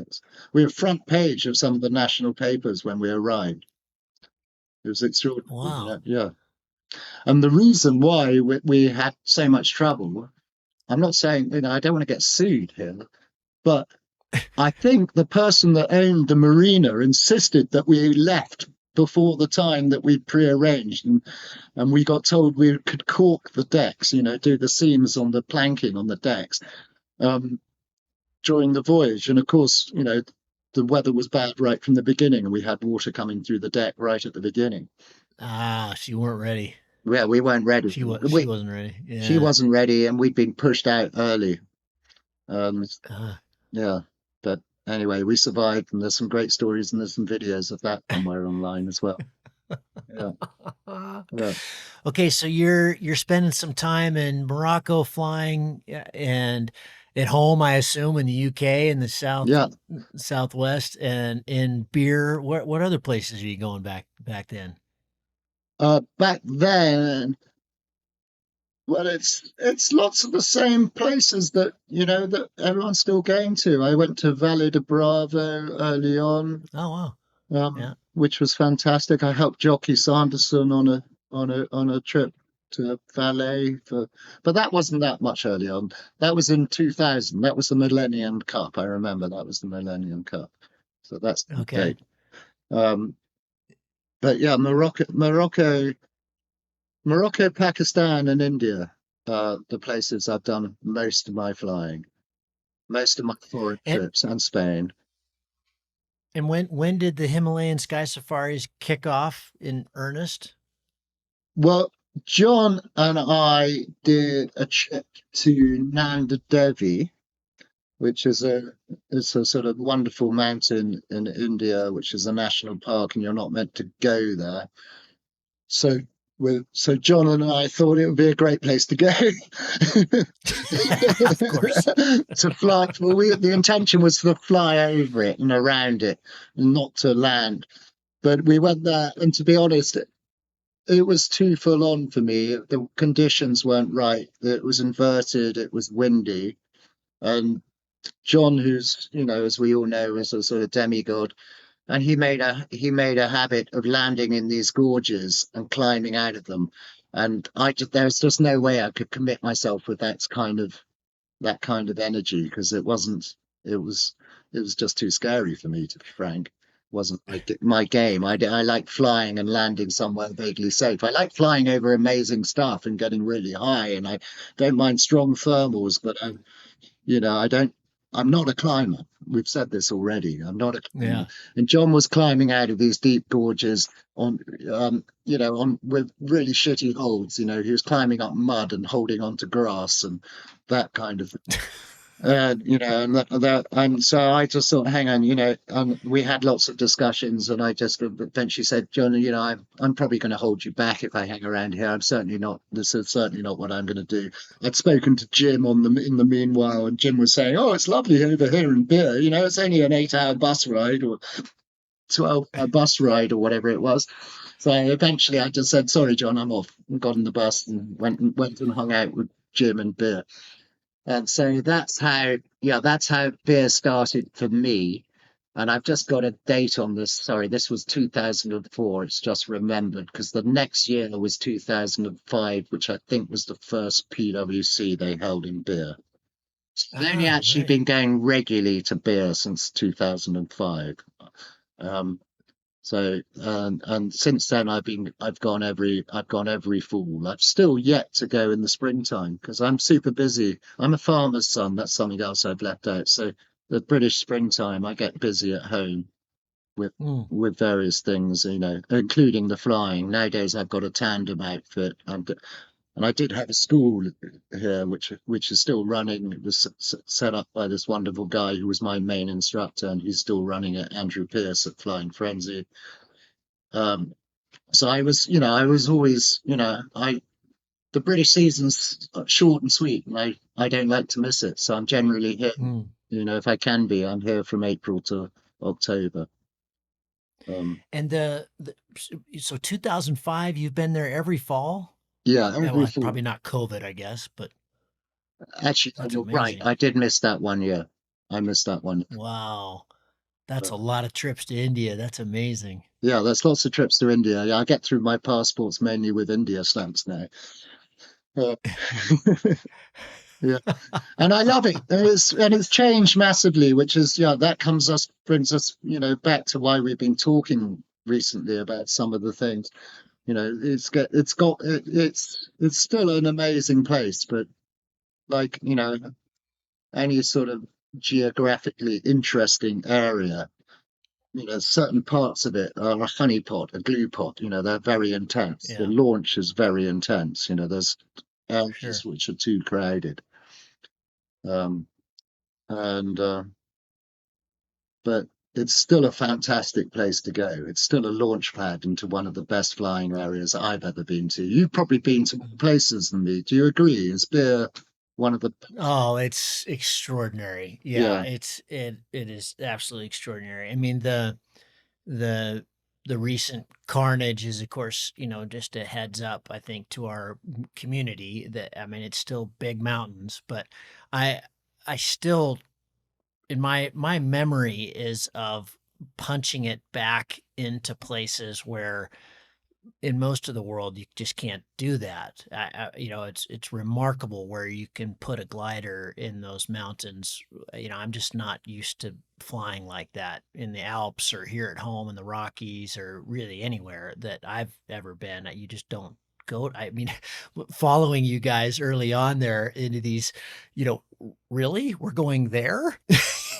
We were front page of some of the national papers when we arrived. It was extraordinary, you Wow. know? Yeah. And the reason why we had so much trouble, I'm not saying, you know, I don't want to get sued here, but I think the person that owned the marina insisted that we left before the time that we prearranged, and we got told we could caulk the decks, you know, do the seams on the planking on the decks um, during the voyage. And of course, you know, the weather was bad right from the beginning, and we had water coming through the deck right at the beginning. Ah, she weren't ready. Yeah, we weren't ready. She wasn't ready. She Yeah. wasn't ready, and we'd been pushed out early. Um, Uh, yeah, but anyway, we survived, and there's some great stories, and there's some videos of that somewhere online as well. Yeah, yeah, okay, so you're spending some time in Morocco flying and at home, I assume, in the UK in the yeah. southwest and in beer. What other places are you going back then? Back then, well, it's lots of the same places that you know that everyone's still going to. I went to Valle de Bravo early on, Oh wow. Yeah. which was fantastic. I helped Jockey Sanderson on a trip to Valle but that wasn't that much early on. That was in 2000. That was the Millennium Cup. I remember that was the Millennium Cup. So that's the Okay. date. Um, but yeah, Morocco, Pakistan, and India are the places I've done most of my flying, most of my foreign And trips, and Spain. when did the Himalayan sky safaris kick off in earnest? Well, John and I did a trip to Nanda Devi, which is a sort of wonderful mountain in India, which is a national park, and you're not meant to go there. So so John and I thought it would be a great place to go Of course. to fly. Well, the intention was to fly over it and around it, and not to land. But we went there, and to be honest, it was too full on for me. The conditions weren't right. It was inverted. It was windy, and John, who's you know, as we all know, is a sort of demigod, and he made a habit of landing in these gorges and climbing out of them. And there's just no way I could commit myself with that kind of energy because it was it was just too scary for me, to be frank. It wasn't my game. I like flying and landing somewhere vaguely safe. I like flying over amazing stuff and getting really high, and I don't mind strong thermals, but you know, I'm not a climber. We've said this already. I'm not a climber. Yeah. And John was climbing out of these deep gorges on, you know, on with really shitty holds. You know, he was climbing up mud and holding onto grass and that kind of thing. You know, and so I just thought, hang on, you know, we had lots of discussions, and I just eventually said, John, you know, I'm probably going to hold you back if I hang around here. I'm certainly not. This is certainly not what I'm going to do. I'd spoken to Jim in the meanwhile, and Jim was saying, oh, it's lovely over here in Beer. You know, it's only an 8 hour bus ride or 12 hour bus ride or whatever it was. So eventually, I just said, sorry, John, I'm off. And got on the bus and went and hung out with Jim and Beer. And so that's how beer started for me. And I've just got a date on this. Sorry, this was 2004. It's just remembered because the next year was 2005, which I think was the first PwC they held in beer. So I've only Ah, actually right. been going regularly to beer since 2005. Um, and since then I've gone every fall. I've still yet to go in the springtime because I'm super busy. I'm a farmer's son. That's something else I've left out. So the British springtime, I get busy at home with Mm. various things, you know, including the flying. Nowadays I've got a tandem outfit, and I did have a school here, which is still running. It was set up by this wonderful guy who was my main instructor, and he's still running it, Andrew Pierce at Flying Frenzy. Um, so I was, you know, I was always, you know, the British season's short and sweet, and I don't like to miss it. So I'm generally here, Mm. you know, if I can be, I'm here from April to October. Um, And so 2005, you've been there every fall? Yeah, every Well, fall. probably not COVID, I guess, but Actually, no, that's you're right. amazing. I did miss that one. Yeah, I missed that one. Wow. That's Uh, a lot of trips to India. That's amazing. yeah, there's lots of trips to India. Yeah, I get through my passports mainly with India stamps now. Uh, yeah, and I love it. And it's changed massively, which is yeah, that comes us brings us back to why we've been talking recently about some of the things. It's still an amazing place, but like any sort of geographically interesting area, certain parts of it are a honeypot, a glue pot. They're very intense. The Yeah, launch is very intense. There's areas sure. which are too crowded. Um, and But it's still a fantastic place to go. It's still a launch pad into one of the best flying areas I've ever been to. You've probably been to more places than me. Do you agree? Is Beer one of the Oh, it's extraordinary. Yeah, yeah. it is absolutely extraordinary. I mean, the the recent carnage is, of course, just a heads up, I think, to our community that, I mean, it's still big mountains, but I I still, in my memory, is of punching it back into places where in most of the world you just can't do that. It's remarkable where you can put a glider in those mountains. I'm just not used to flying like that in the Alps or here at home in the Rockies or really anywhere that I've ever been. You just don't go. I mean, following you guys early on there into these, you know, really, we're going there.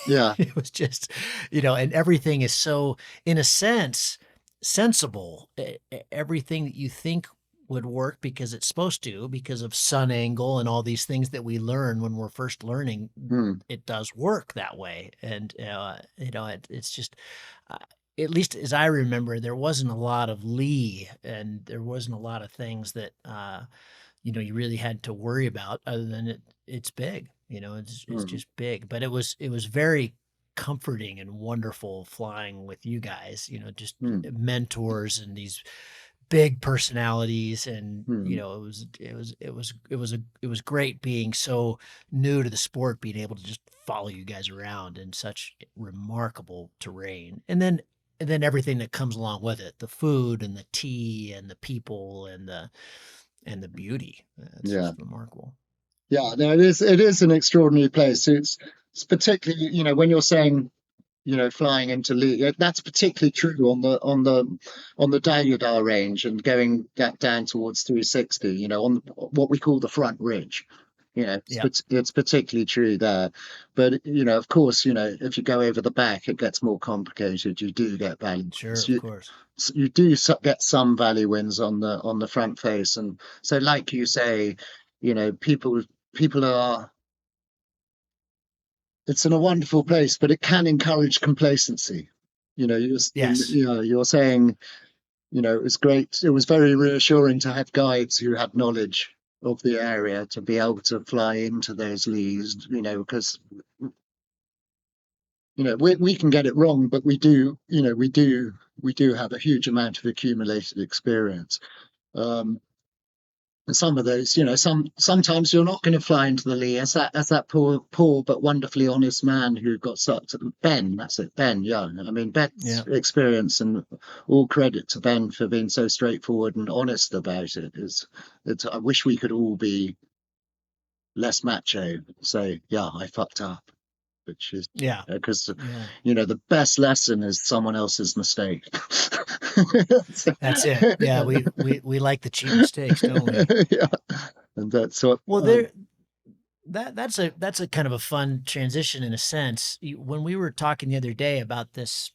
Yeah. It was just, and everything is so, in a sense, sensible. Everything that you think would work because it's supposed to, because of sun angle and all these things that we learn when we're first learning, Hmm. it does work that way. And, it's just, uh, at least as I remember, there wasn't a lot of lee and there wasn't a lot of things that, you really had to worry about other than it's big, it's Hmm. just big. But it was very comforting and wonderful flying with you guys, just Hmm. mentors and these big personalities. And Hmm. it was great being so new to the sport, being able to just follow you guys around in such remarkable terrain. And then everything that comes along with it, the food and the tea and the people and the beauty. It's Yeah. just remarkable. Yeah. No, it is an extraordinary place. It's particularly, when you're saying flying into Lee. That's particularly true on the Dalyadar range and going that down towards 360. On what we call the front ridge. Yeah, It's particularly true there. But of course, if you go over the back, it gets more complicated. You do get valley sure, winds. of course. You do get some valley winds on the front face, and so like you say, people are it's in a wonderful place, but it can encourage complacency. Yes. You're saying, it was great. It was very reassuring to have guides who had knowledge of the area to be able to fly into those leads, because we can get it wrong, but we do have a huge amount of accumulated experience. Um, And some of those, sometimes you're not going to fly into the Lee as that poor but wonderfully honest man who got sucked. Ben, that's it, Ben. Yeah, I mean Ben's Yeah. experience, and all credit to Ben for being so straightforward and honest about it. I wish we could all be less macho. Say, yeah, I fucked up, which is Yeah. because Yeah. the best lesson is someone else's mistake. That's it. Yeah, we like the cheap mistakes, don't we? Yeah, and that's what. Well, that's a kind of a fun transition in a sense. When we were talking the other day about this,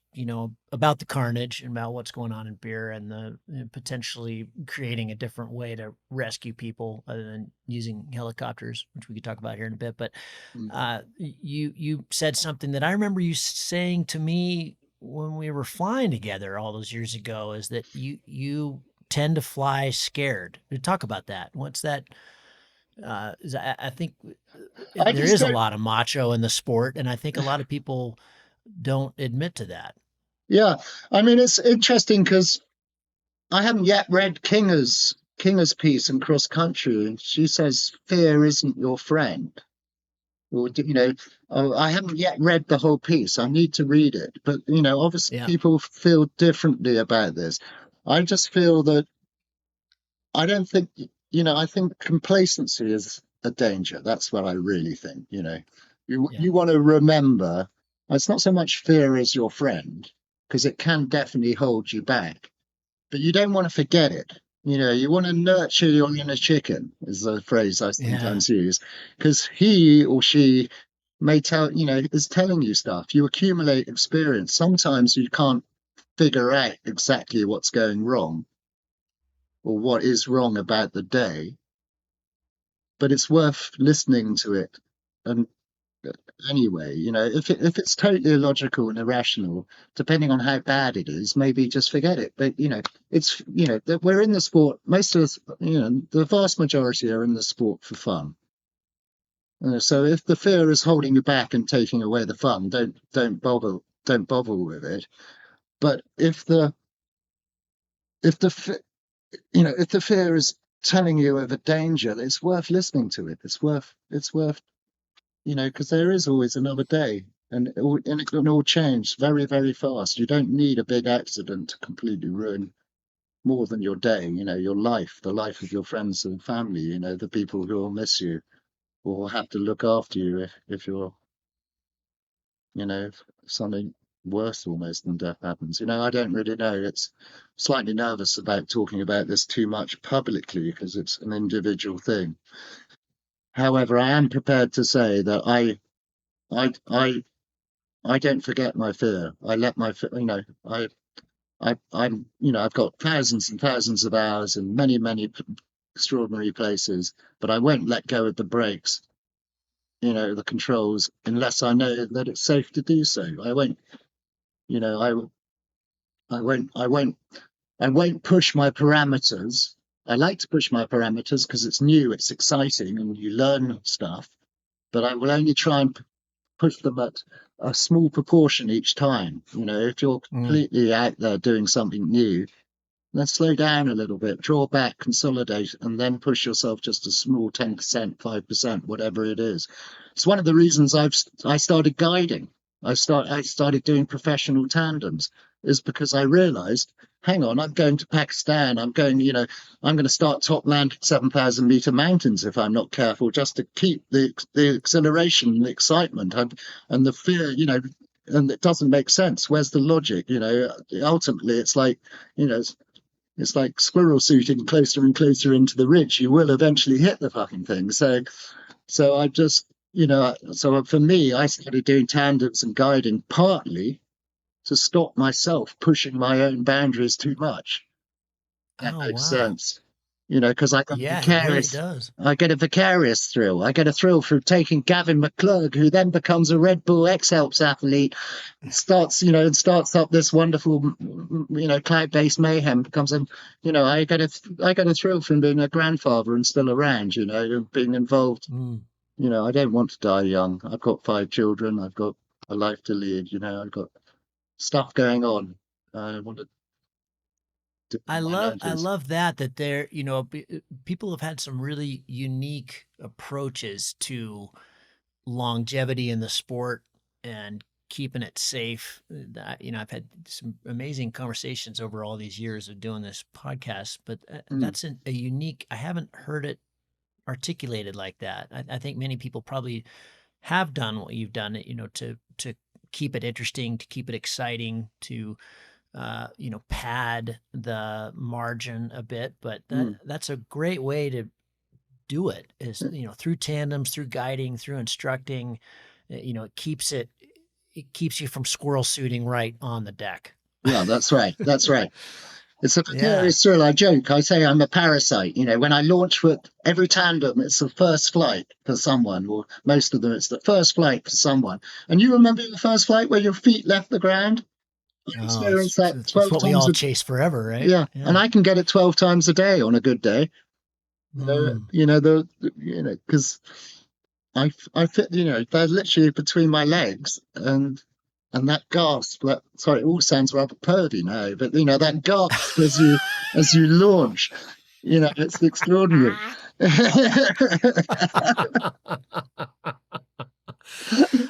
about the carnage and about what's going on in beer and the potentially creating a different way to rescue people other than using helicopters, which we could talk about here in a bit. But you said something that I remember you saying to me when we were flying together all those years ago, is that you tend to fly scared. Talk about that. What's that? I think I there just is a don't. lot of macho in the sport, and I think a lot of people don't admit to that. Yeah, I mean it's interesting because I haven't yet read Kinger's. Kinger's piece in Cross Country, and she says fear isn't your friend. Or oh, I haven't yet read the whole piece. I need to read it, but obviously Yeah. people feel differently about this. I just feel that I don't think, I think complacency is a danger. That's what I really think. Yeah. You want to remember it's not so much fear as your friend, because it can definitely hold you back, but you don't want to forget it. You want to nurture your inner chicken, is a phrase I Yeah. sometimes use, because he or she may tell, is telling you stuff. You accumulate experience. Sometimes you can't figure out exactly what's going wrong or what is wrong about the day, but it's worth listening to it. And anyway, if it's totally illogical and irrational, depending on how bad it is, maybe just forget it. But it's that we're in the sport. Most of us, the vast majority are in the sport for fun. So if the fear is holding you back and taking away the fun, don't bother with it. But if the if the fear is telling you of a danger, it's worth listening to it. It's worth because there is always another day, and it can all change very, very fast. You don't need a big accident to completely ruin more than your day, your life, the life of your friends and family, the people who will miss you or have to look after you if you're, if something worse almost than death happens. I don't really know. It's slightly nervous about talking about this too much publicly because it's an individual thing. However, I am prepared to say that I, I I don't forget my fear. I let my, I've got thousands and thousands of hours in many, many extraordinary places, but I won't let go of the brakes, the controls, unless I know that it's safe to do so. I won't, you know, I won't push my parameters. I like to push my parameters because it's new, it's exciting, and you learn stuff. But I will only try and push them at a small proportion each time. If you're Mm. completely out there doing something new, then slow down a little bit, draw back, consolidate, and then push yourself just a small 10%, 5%, whatever it is. It's one of the reasons I started guiding. I started doing professional tandems is because I realized, hang on, I'm going to Pakistan. I'm going to start top land 7,000-meter mountains if I'm not careful, just to keep the exhilaration, the excitement, and the fear. And it doesn't make sense. Where's the logic? Ultimately, it's like squirrel shooting closer and closer into the ridge. You will eventually hit the fucking thing. So I just, so for me, I started doing tandems and guiding partly to stop myself pushing my own boundaries too much. That Oh, makes wow. sense. Because Yeah, it really does. I get a vicarious thrill. I get a thrill through taking Gavin McClurg, who then becomes a Red Bull X Helps athlete, starts up this wonderful, cloud-based mayhem. Becomes I get a thrill from being a grandfather and still around, and being involved. Mm. I don't want to die young. I've got 5 children. I've got a life to lead. I've got stuff going on. I want to do I in my love I 90s. love that there, people have had some really unique approaches to longevity in the sport and keeping it safe. I've had some amazing conversations over all these years of doing this podcast, but Mm, that's a unique. I haven't heard it articulated like that. I think many people probably have done what you've done, to keep it interesting, to keep it exciting, to pad the margin a bit. But mm. that's a great way to do it is, through tandems, through guiding, through instructing. It keeps you from squirrel suiting right on the deck. Yeah, that's right. That's right. It's a Yeah. vicarious thrill. I joke. I say I'm a parasite. When I launch with every tandem, it's the first flight for someone, or most of them, it's the first flight for someone. And you remember the first flight where your feet left the ground? I Oh, experienced that it's 12 what we times all a chase forever, right? yeah, and Yeah. I can get it 12 times a day on a good day. Mm. Because I fit, they're literally between my legs, and that gasp, sorry, it all sounds rather pervy now, but that gasp as you launch, It's extraordinary.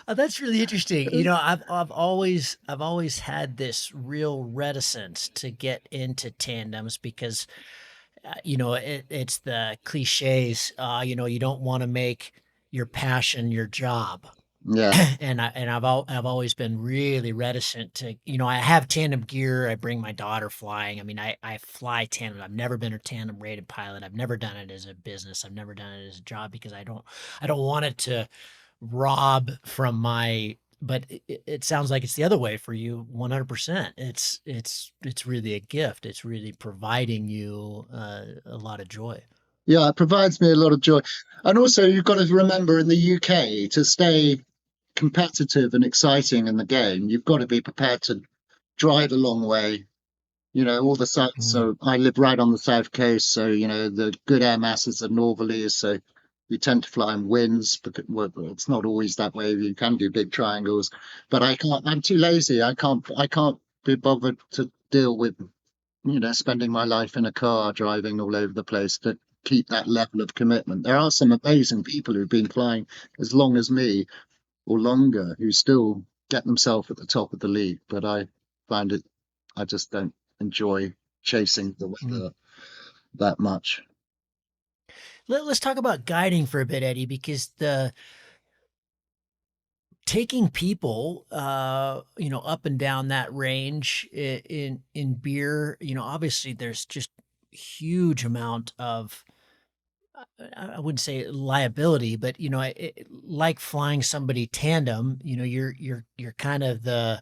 That's really interesting. I've always had this real reticence to get into tandems because it's the cliches. You don't want to make your passion your job. Yeah, I've always been really reticent to, I have tandem gear. I bring my daughter flying. I mean, I fly tandem. I've never been a tandem rated pilot. I've never done it as a business. I've never done it as a job because I don't want it to rob from my, but it sounds like it's the other way for you 100%. It's really a gift. It's really providing you a lot of joy. yeah, it provides me a lot of joy. And also, you've got to remember in the UK to stay competitive and exciting in the game, you've got to be prepared to drive a long way. All the sites. Mm, So I live right on the south coast, so the good air masses are northerlies, so we tend to fly in winds, but well, it's not always that way. You can do big triangles, but I can't. I'm too lazy. I can't be bothered to deal with spending my life in a car driving all over the place to keep that level of commitment. There are some amazing people who've been flying as long as me or longer who still get themselves at the top of the league, but find it, I just don't enjoy chasing the mm. weather that much. Let's talk about guiding for a bit, Eddie, because the taking people up and down that range in beer, obviously there's just huge amount of I wouldn't say liability, but like flying somebody tandem, you're kind of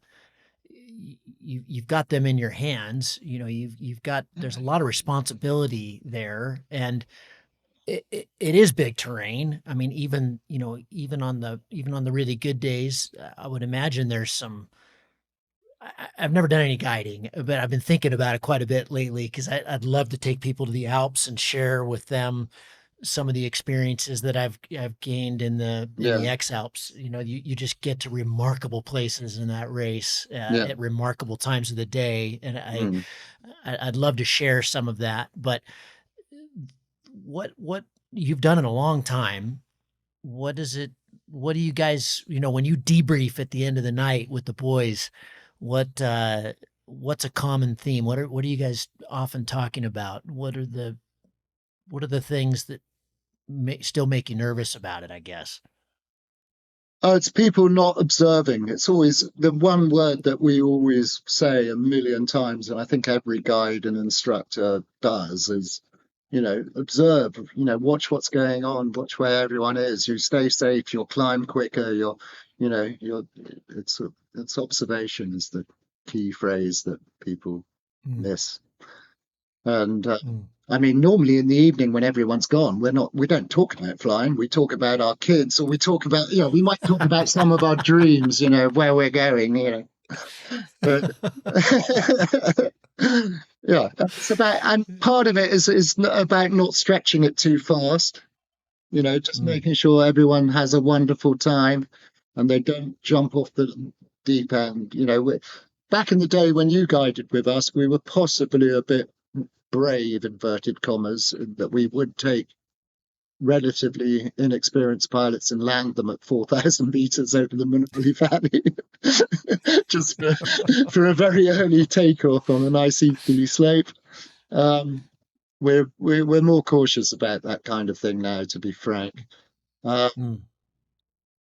you've got them in your hands. You've got there's a lot of responsibility there, and it is big terrain. I mean, even on the really good days, I would imagine there's some. I've never done any guiding, but I've been thinking about it quite a bit lately because I'd love to take people to the Alps and share with them some of the experiences that I've gained in Yeah, the X Alps. You just get to remarkable places in that race yeah. at remarkable times of the day, and Mm. I'd love to share some of that. But what you've done in a long time, what is it? What do you guys, when you debrief at the end of the night with the boys, what what's a common theme? What are you guys often talking about? What are the things that still make you nervous about it, I guess? Oh, it's people not observing. It's always the one word that we always say a million times, and I think every guide and instructor does is, observe, watch what's going on, watch where everyone is. You stay safe, you'll climb quicker, it's observation is the key phrase that people Mm, miss. And mm. I mean, normally in the evening when everyone's gone, we don't talk about flying. We talk about our kids, or we talk about, we might talk about some of our dreams, where we're going, But yeah, it's about, and part of it is about not stretching it too fast. Just Mm, making sure everyone has a wonderful time, and they don't jump off the deep end. Back in the day when you guided with us, we were possibly a bit brave, inverted commas, that we would take relatively inexperienced pilots and land them at 4,000 meters over the Monopoly Valley just for a very early takeoff on a nice easterly slope. Um, we're more cautious about that kind of thing now, to be frank. Uh, mm,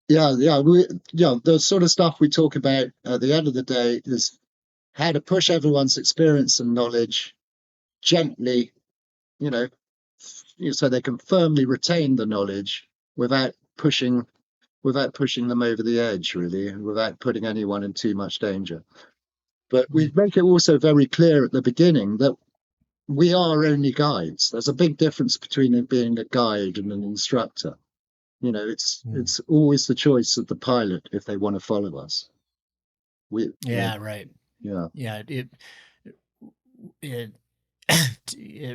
yeah, the sort of stuff we talk about at the end of the day is how to push everyone's experience and knowledge gently, you know, so they can firmly retain the knowledge without pushing pushing them over the edge, really, and without putting anyone in too much danger. But we mm, make it also very clear at the beginning that we are only guides. There's a big difference between it being a guide and an instructor. mm. It's always the choice of the pilot if they want to follow us. We, Yeah, right. yeah, Yeah, it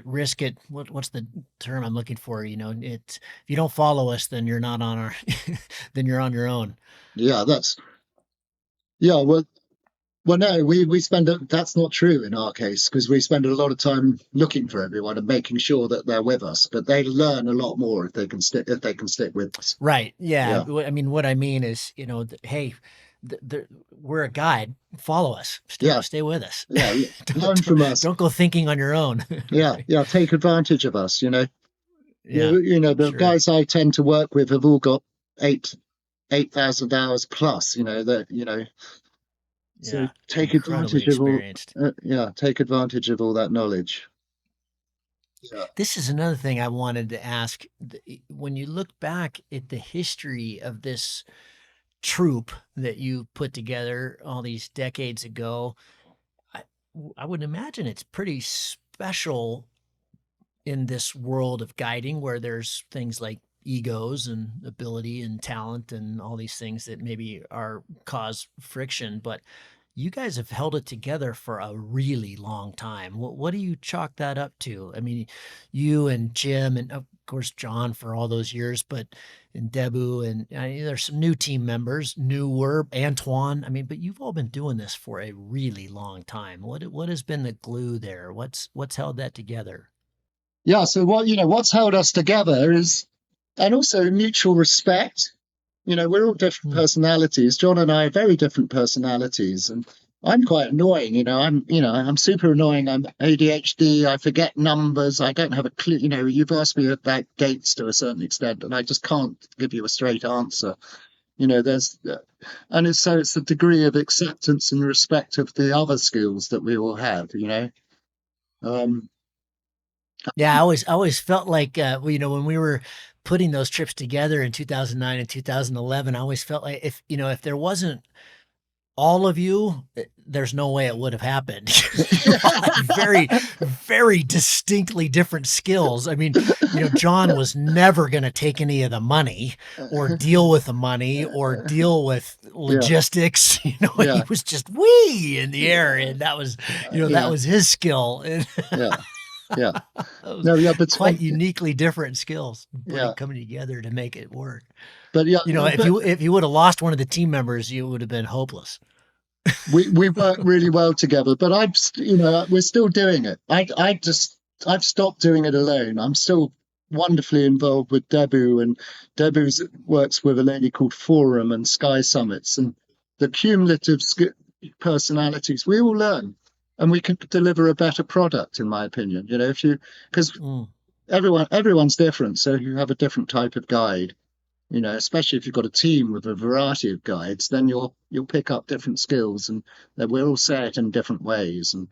risk it. What's the term I'm looking for? If you don't follow us, then you're not on our, then you're on your own. yeah, that's yeah. Well, Well, no, we spend that's not true in our case because we spend a lot of time looking for everyone and making sure that they're with us. But they learn a lot more if they can stick with us. Right. Yeah. Yeah, I mean, what I mean is, hey, we're a guide. Follow us. yeah, Stay with us. yeah. don't, Learn don't from us. don't go thinking on your own. Yeah, Right. yeah. Take advantage of us. Yeah. The Sure. guys I tend to work with have all got 8,000 hours plus. So Yeah. take Incredibly advantage of all. experienced. Yeah, take advantage of all that knowledge. Yeah. This is another thing I wanted to ask. When you look back at the history of this troop that you put together all these decades ago, I, I would imagine it's pretty special in this world of guiding where there's things like egos and ability and talent and all these things that maybe are cause friction, but you guys have held it together for a really long time. What do you chalk that up to? I mean, you and Jim and of course John for all those years, but and Debu and there's some new team members, newer Antoine. I mean, but you've all been doing this for a really long time. What has been the glue there? What's held that together? Yeah. So what's held us together is, and also mutual respect. We're all different Hmm. personalities. John and I are very different personalities, and I'm quite annoying. I'm super annoying. I'm ADHD. I forget numbers. I don't have a clue. You've asked me about dates to a certain extent, and I just can't give you a straight answer. There's, and it's the degree of acceptance and respect of the other skills that we all have. Um, Yeah, I always felt like when we were putting those trips together in 2009 and 2011, I always felt like if there wasn't all of you, there's no way it would have happened. You all had very, very distinctly different skills. I mean, John was never going to take any of the money or deal with the money or deal with yeah, logistics. He yeah, was just wee in the air, and that yeah, was his skill. And yeah, yeah. those No, yeah, but quite uniquely different skills yeah, coming together to make it work. but yeah, If you would have lost one of the team members, you would have been hopeless. we work really well together. But we're still doing it. I've stopped doing it alone. I'm still wonderfully involved with Debu, and Debu works with a lady called Forum and Sky Summits, and the cumulative personalities. We all learn, and we can deliver a better product, in my opinion. If you because Mm, everyone's different, so you have a different type of guide. Especially if you've got a team with a variety of guides, then you'll pick up different skills, and we're all set in different ways, and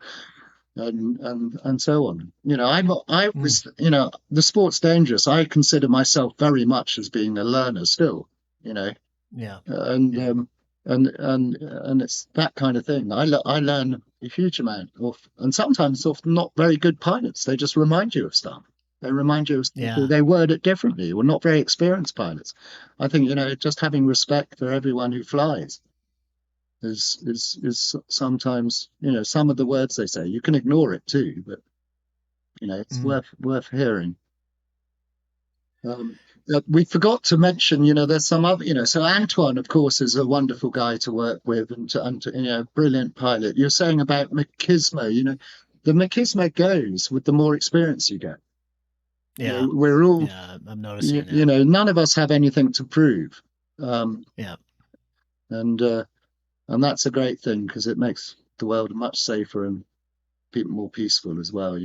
so on. I mm, was, the sport's dangerous. I consider myself very much as being a learner still, you know, yeah, and yeah. it's that kind of thing. I learn a huge amount and sometimes off not very good pilots. They just remind you of stuff. They remind you of stuff, or Yeah. they word it differently. We're not very experienced pilots. I think just having respect for everyone who flies is sometimes some of the words they say you can ignore it too, but it's Mm. worth hearing. Um, we forgot to mention, there's some other, so Antoine, of course, is a wonderful guy to work with and brilliant pilot. You're saying about machismo, the machismo goes with the more experience you get. Yeah. We're all, Yeah. I'm noticing that. none of us have anything to prove. Um, Yeah. and, uh, and that's a great thing because it makes the world much safer and people more peaceful as well.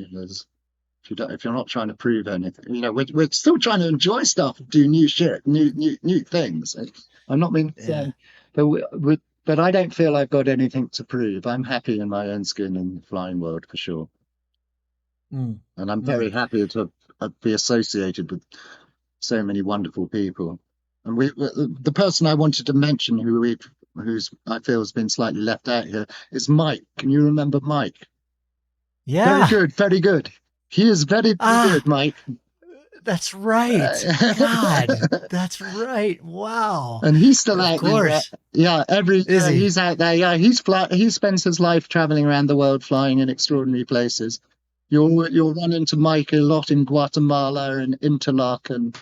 If you're not trying to prove anything, we're still trying to enjoy stuff, do new shit, new things. I'm not being Yeah. saying, but I don't feel I've got anything to prove. I'm happy in my own skin in the flying world for sure, Mm. and I'm very Mm. happy to be associated with so many wonderful people. And the person I wanted to mention who's I feel has been slightly left out here is Mike. Can you remember Mike? Very Yeah. good, very good. He is very, very Ah, good, Mike. that's right. God, that's right. Wow. And he's still Of out there. course. Yeah, every Is year he? he's out there. Yeah, he spends his life traveling around the world, flying in extraordinary places. You'll run into Mike a lot in Guatemala and Interlaken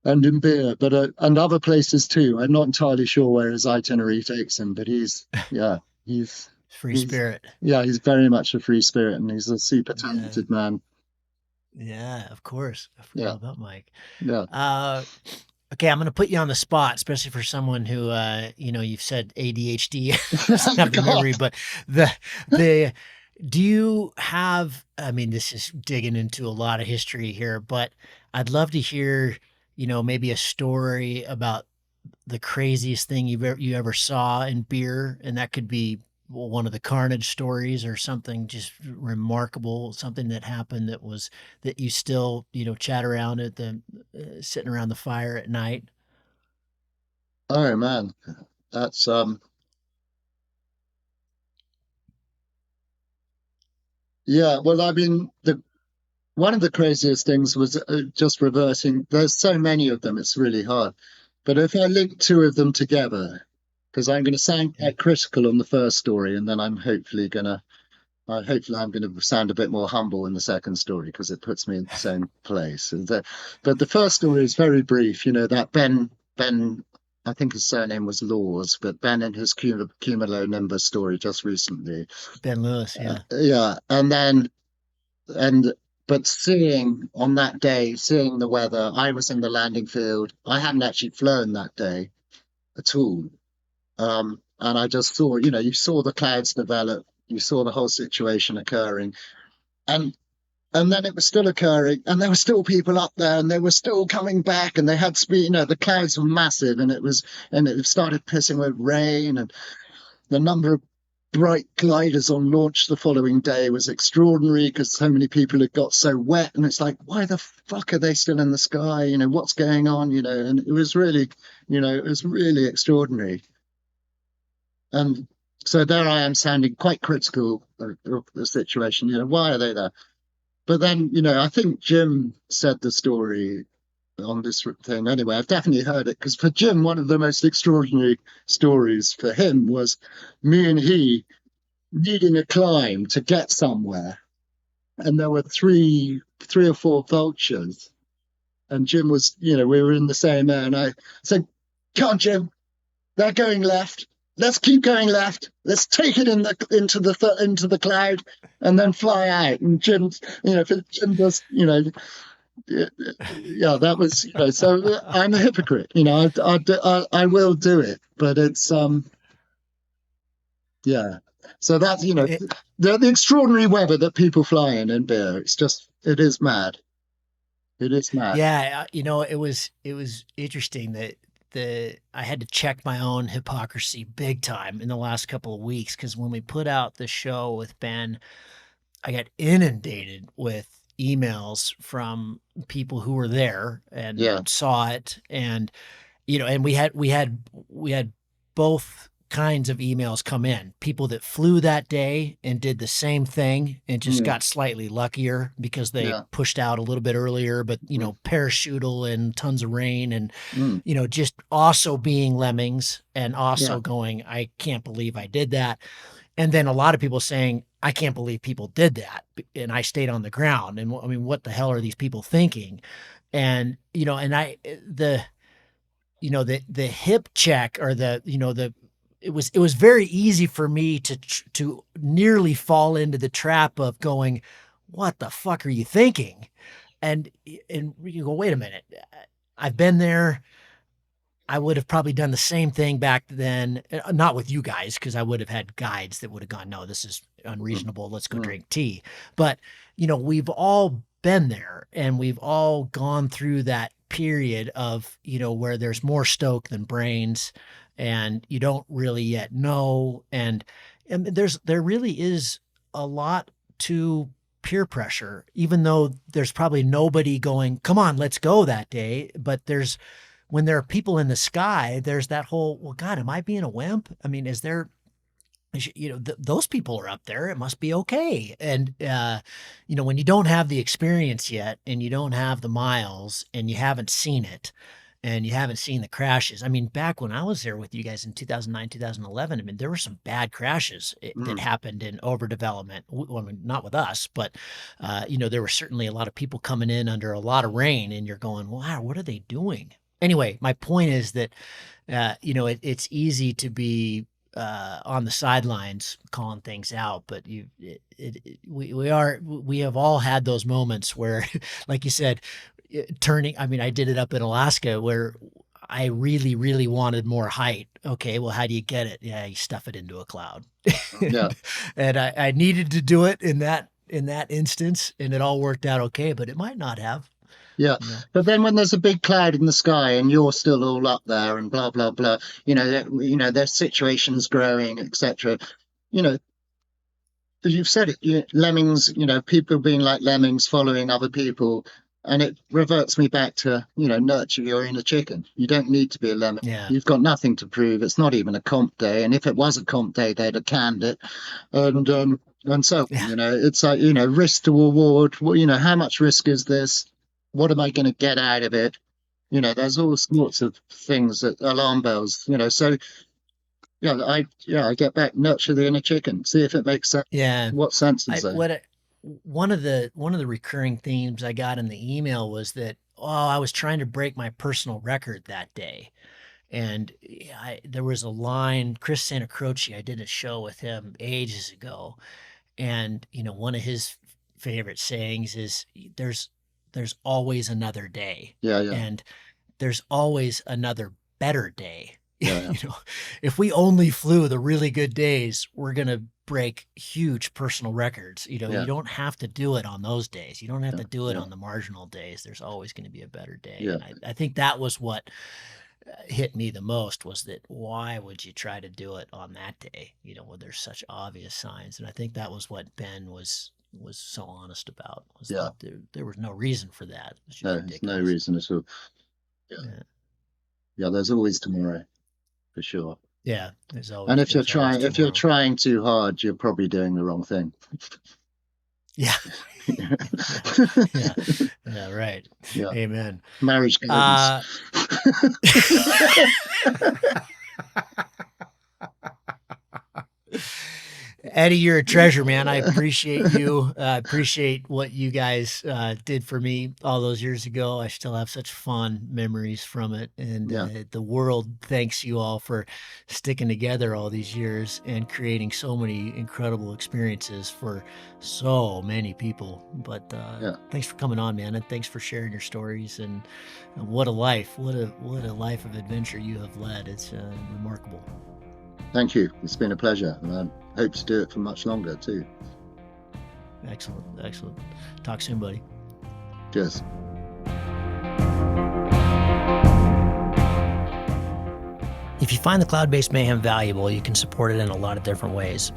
and in Beer, but and other places too. I'm not entirely sure where his itinerary takes him, but yeah, He's Free he's spirit. yeah, he's very much a free spirit, and he's a super Yeah. talented man. Yeah, of course. I forgot Yeah, all about Mike. yeah. Uh, okay, I'm going to put you on the spot, especially for someone who, you've said ADHD doesn't Oh have the God. memory, but the, the, do you have, I mean, this is digging into a lot of history here, but I'd love to hear, maybe a story about the craziest thing you ever saw in beer, and that could be one of the carnage stories or something just remarkable, something that happened that you still chat around at the sitting around the fire at night. Oh man, that's yeah. Well, I mean, the one of the craziest things was just reversing. There's so many of them, it's really hard. But if I link two of them together, because I'm going to sound Okay. quite critical on the first story, and then hopefully I'm going to sound a bit more humble in the second story because it puts me in the same place. But the first story is very brief. You know that Ben, I think his surname was Laws, but Ben and his cumulonimbus story just recently. Ben Lewis, yeah. Yeah, and but seeing on that day, seeing the weather, I was in the landing field. I hadn't actually flown that day at all. And I just saw, you saw the clouds develop, you saw the whole situation occurring, and and then it was still occurring, and there were still people up there, and they were still coming back, and they had speed. The clouds were massive, and it started pissing with rain, and the number of bright gliders on launch the following day was extraordinary because so many people had got so wet, and it's like, why the fuck are they still in the sky? What's going on? And it was really extraordinary. And so there I am sounding quite critical of the situation. Why are they there? But then, I think Jim said the story on this thing. Anyway, I've definitely heard it because for Jim, one of the most extraordinary stories for him was me and he needing a climb to get somewhere. And there were three or four vultures. And Jim was, we were in the same air. And I said, "Come on, Jim, they're going left. Let's keep going left. Let's take it into the cloud and then fly out." And Jim, Jim does, yeah, that was, so I'm a hypocrite. I will do it, but it's yeah. So that's It, the extraordinary weather that people fly in beer. It is mad. It is mad. yeah, it was interesting that the I had to check my own hypocrisy big time in the last couple of weeks because when we put out the show with Ben, I got inundated with emails from people who were there and Yeah. saw it, and and we had both kinds of emails come in. People that flew that day and did the same thing and just Mm, got slightly luckier because they yeah. pushed out a little bit earlier, but Mm, parachutal and tons of rain and mm, just also being lemmings and yeah. also going, I can't believe I did that. And then a lot of people saying, I can't believe people did that. And I stayed on the ground. And I mean, what the hell are these people thinking? And, and the hip check or it was very easy for me to nearly fall into the trap of going, what the fuck are you thinking? And, and you go, wait a minute. I've been there. I would have probably done the same thing back then, not with you guys, because I would have had guides that would have gone, no, this is Mm, unreasonable. Let's go mm, drink tea. But, we've all been there and we've all gone through that period of, where there's more stoke than brains and you don't really yet know. And there really is a lot to peer pressure, even though there's probably nobody going, come on, let's go that day. But when there are people in the sky, there's that whole, well, God, am I being a wimp? I mean, those people are up there. It must be okay. And, when you don't have the experience yet and you don't have the miles and you haven't seen it and you haven't seen the crashes. I mean, back when I was there with you guys in 2009, 2011, I mean, there were some bad crashes that mm. happened in overdevelopment. Well, I mean, not with us, but, there were certainly a lot of people coming in under a lot of rain and you're going, wow, what are they doing? Anyway, my point is that, it's easy to be on the sidelines calling things out, but we have all had those moments where, like you said, turning. I mean, I did it up in Alaska where I really, really wanted more height. Okay, well, how do you get it? Yeah, you stuff it into a cloud. Yeah. and I needed to do it in that instance, and it all worked out okay. But it might not have, Yeah, you know. but then when there's a big cloud in the sky and you're still all up there and blah blah blah, their situation's growing, etc. You know, as you've said it, lemmings. People being like lemmings, following other people, and it reverts me back to nurture your inner chicken. You don't need to be a lemming. Yeah, You've got nothing to prove. It's not even a comp day, and if it was a comp day, they'd have canned it, and so on. yeah, It's like risk to reward. Well, how much risk is this? What am I going to get out of it? There's all sorts of things that alarm bells. So I get back, nurture the inner chicken, see if it makes sense. yeah. What sense is I there? what I, one of the recurring themes I got in the email was that, oh, I was trying to break my personal record that day. And there was a line, Chris Santa Croce, I did a show with him ages ago. And, one of his favorite sayings is there's always another day. Yeah, yeah, And there's always another better day. yeah, yeah, If we only flew the really good days, we're going to break huge personal records. You yeah, don't have to do it on those days. You don't have yeah, to do it yeah, on the marginal days. There's always going to be a better day. yeah, And I think that was what hit me the most, was that why would you try to do it on that day, when there's such obvious signs. And I think that was what Ben was so honest about, was yeah. that there was no reason for that. It was just No, there's no ridiculous. reason at all. Yeah, Yeah. yeah. There's always tomorrow, for sure. Yeah, there's always And if you're tomorrow. trying too hard, you're probably doing the wrong thing. Yeah. Yeah, Yeah. Yeah, right. yeah. Amen. Marriage guidance. Eddie, you're a treasure, man. I appreciate you. Appreciate what you guys did for me all those years ago. I still have such fond memories from it. And Yeah, the world thanks you all for sticking together all these years and creating so many incredible experiences for so many people. But yeah. thanks for coming on, man. And thanks for sharing your stories. And what a life. What a life of adventure you have led. It's remarkable. Thank you. It's been a pleasure, and I hope to do it for much longer too. Excellent. Excellent. Talk soon, buddy. Cheers. If you find the Cloud-Based Mayhem valuable, you can support it in a lot of different ways.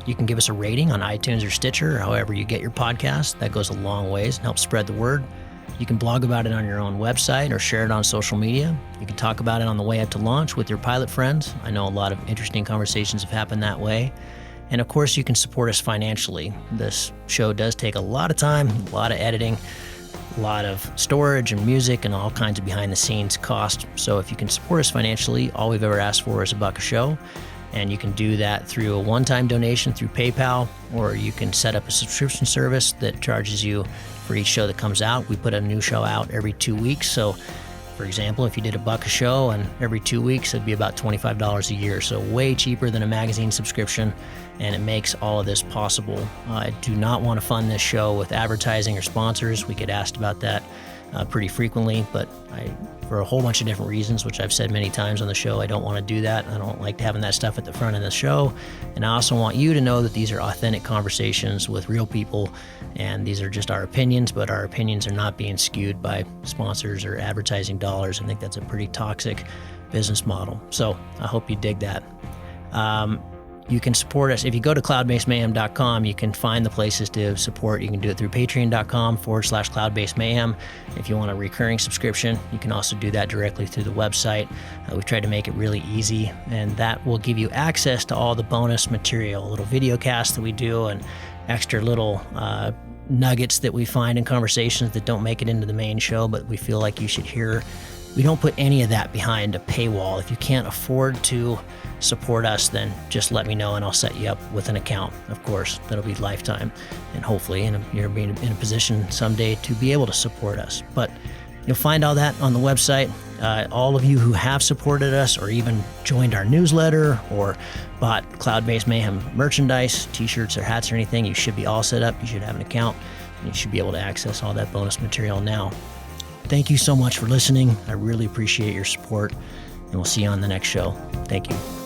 You can give us a rating on iTunes or Stitcher, or however you get your podcast. That goes a long ways and helps spread the word. You can blog about it on your own website or share it on social media. You can talk about it on the way up to launch with your pilot friends. I know a lot of interesting conversations have happened that way. And of course, you can support us financially. This show does take a lot of time, a lot of editing, a lot of storage and music and all kinds of behind the scenes cost. So if you can support us financially, all we've ever asked for is $1 a show. And you can do that through a one-time donation through PayPal, or you can set up a subscription service that charges you for each show that comes out. We put a new show out every 2 weeks. So, for example, if you did $1 a show and every 2 weeks, it'd be about $25 a year. So way cheaper than a magazine subscription, and it makes all of this possible. I do not want to fund this show with advertising or sponsors. We get asked about that pretty frequently, but for a whole bunch of different reasons, which I've said many times on the show, I don't want to do that. I don't like having that stuff at the front of the show. And I also want you to know that these are authentic conversations with real people, and these are just our opinions, but our opinions are not being skewed by sponsors or advertising dollars. I think that's a pretty toxic business model. So I hope you dig that. You can support us. If you go to cloudbasedmayhem.com, you can find the places to support. You can do it through patreon.com/cloudbasedmayhem. If you want a recurring subscription, you can also do that directly through the website. We've tried to make it really easy, and that will give you access to all the bonus material, little video casts that we do, and extra little nuggets that we find in conversations that don't make it into the main show, but we feel like you should hear. We don't put any of that behind a paywall. If you can't afford to support us, then just let me know and I'll set you up with an account. Of course, that'll be lifetime, and hopefully you're being in a position someday to be able to support us. But You'll find all that on the website. All of you who have supported us or even joined our newsletter or bought Cloud-Based Mayhem merchandise, t-shirts or hats or anything, you should be all set up. You should have an account and you should be able to access all that bonus material now. Thank you so much for listening. I really appreciate your support, and we'll see you on the next show. Thank you.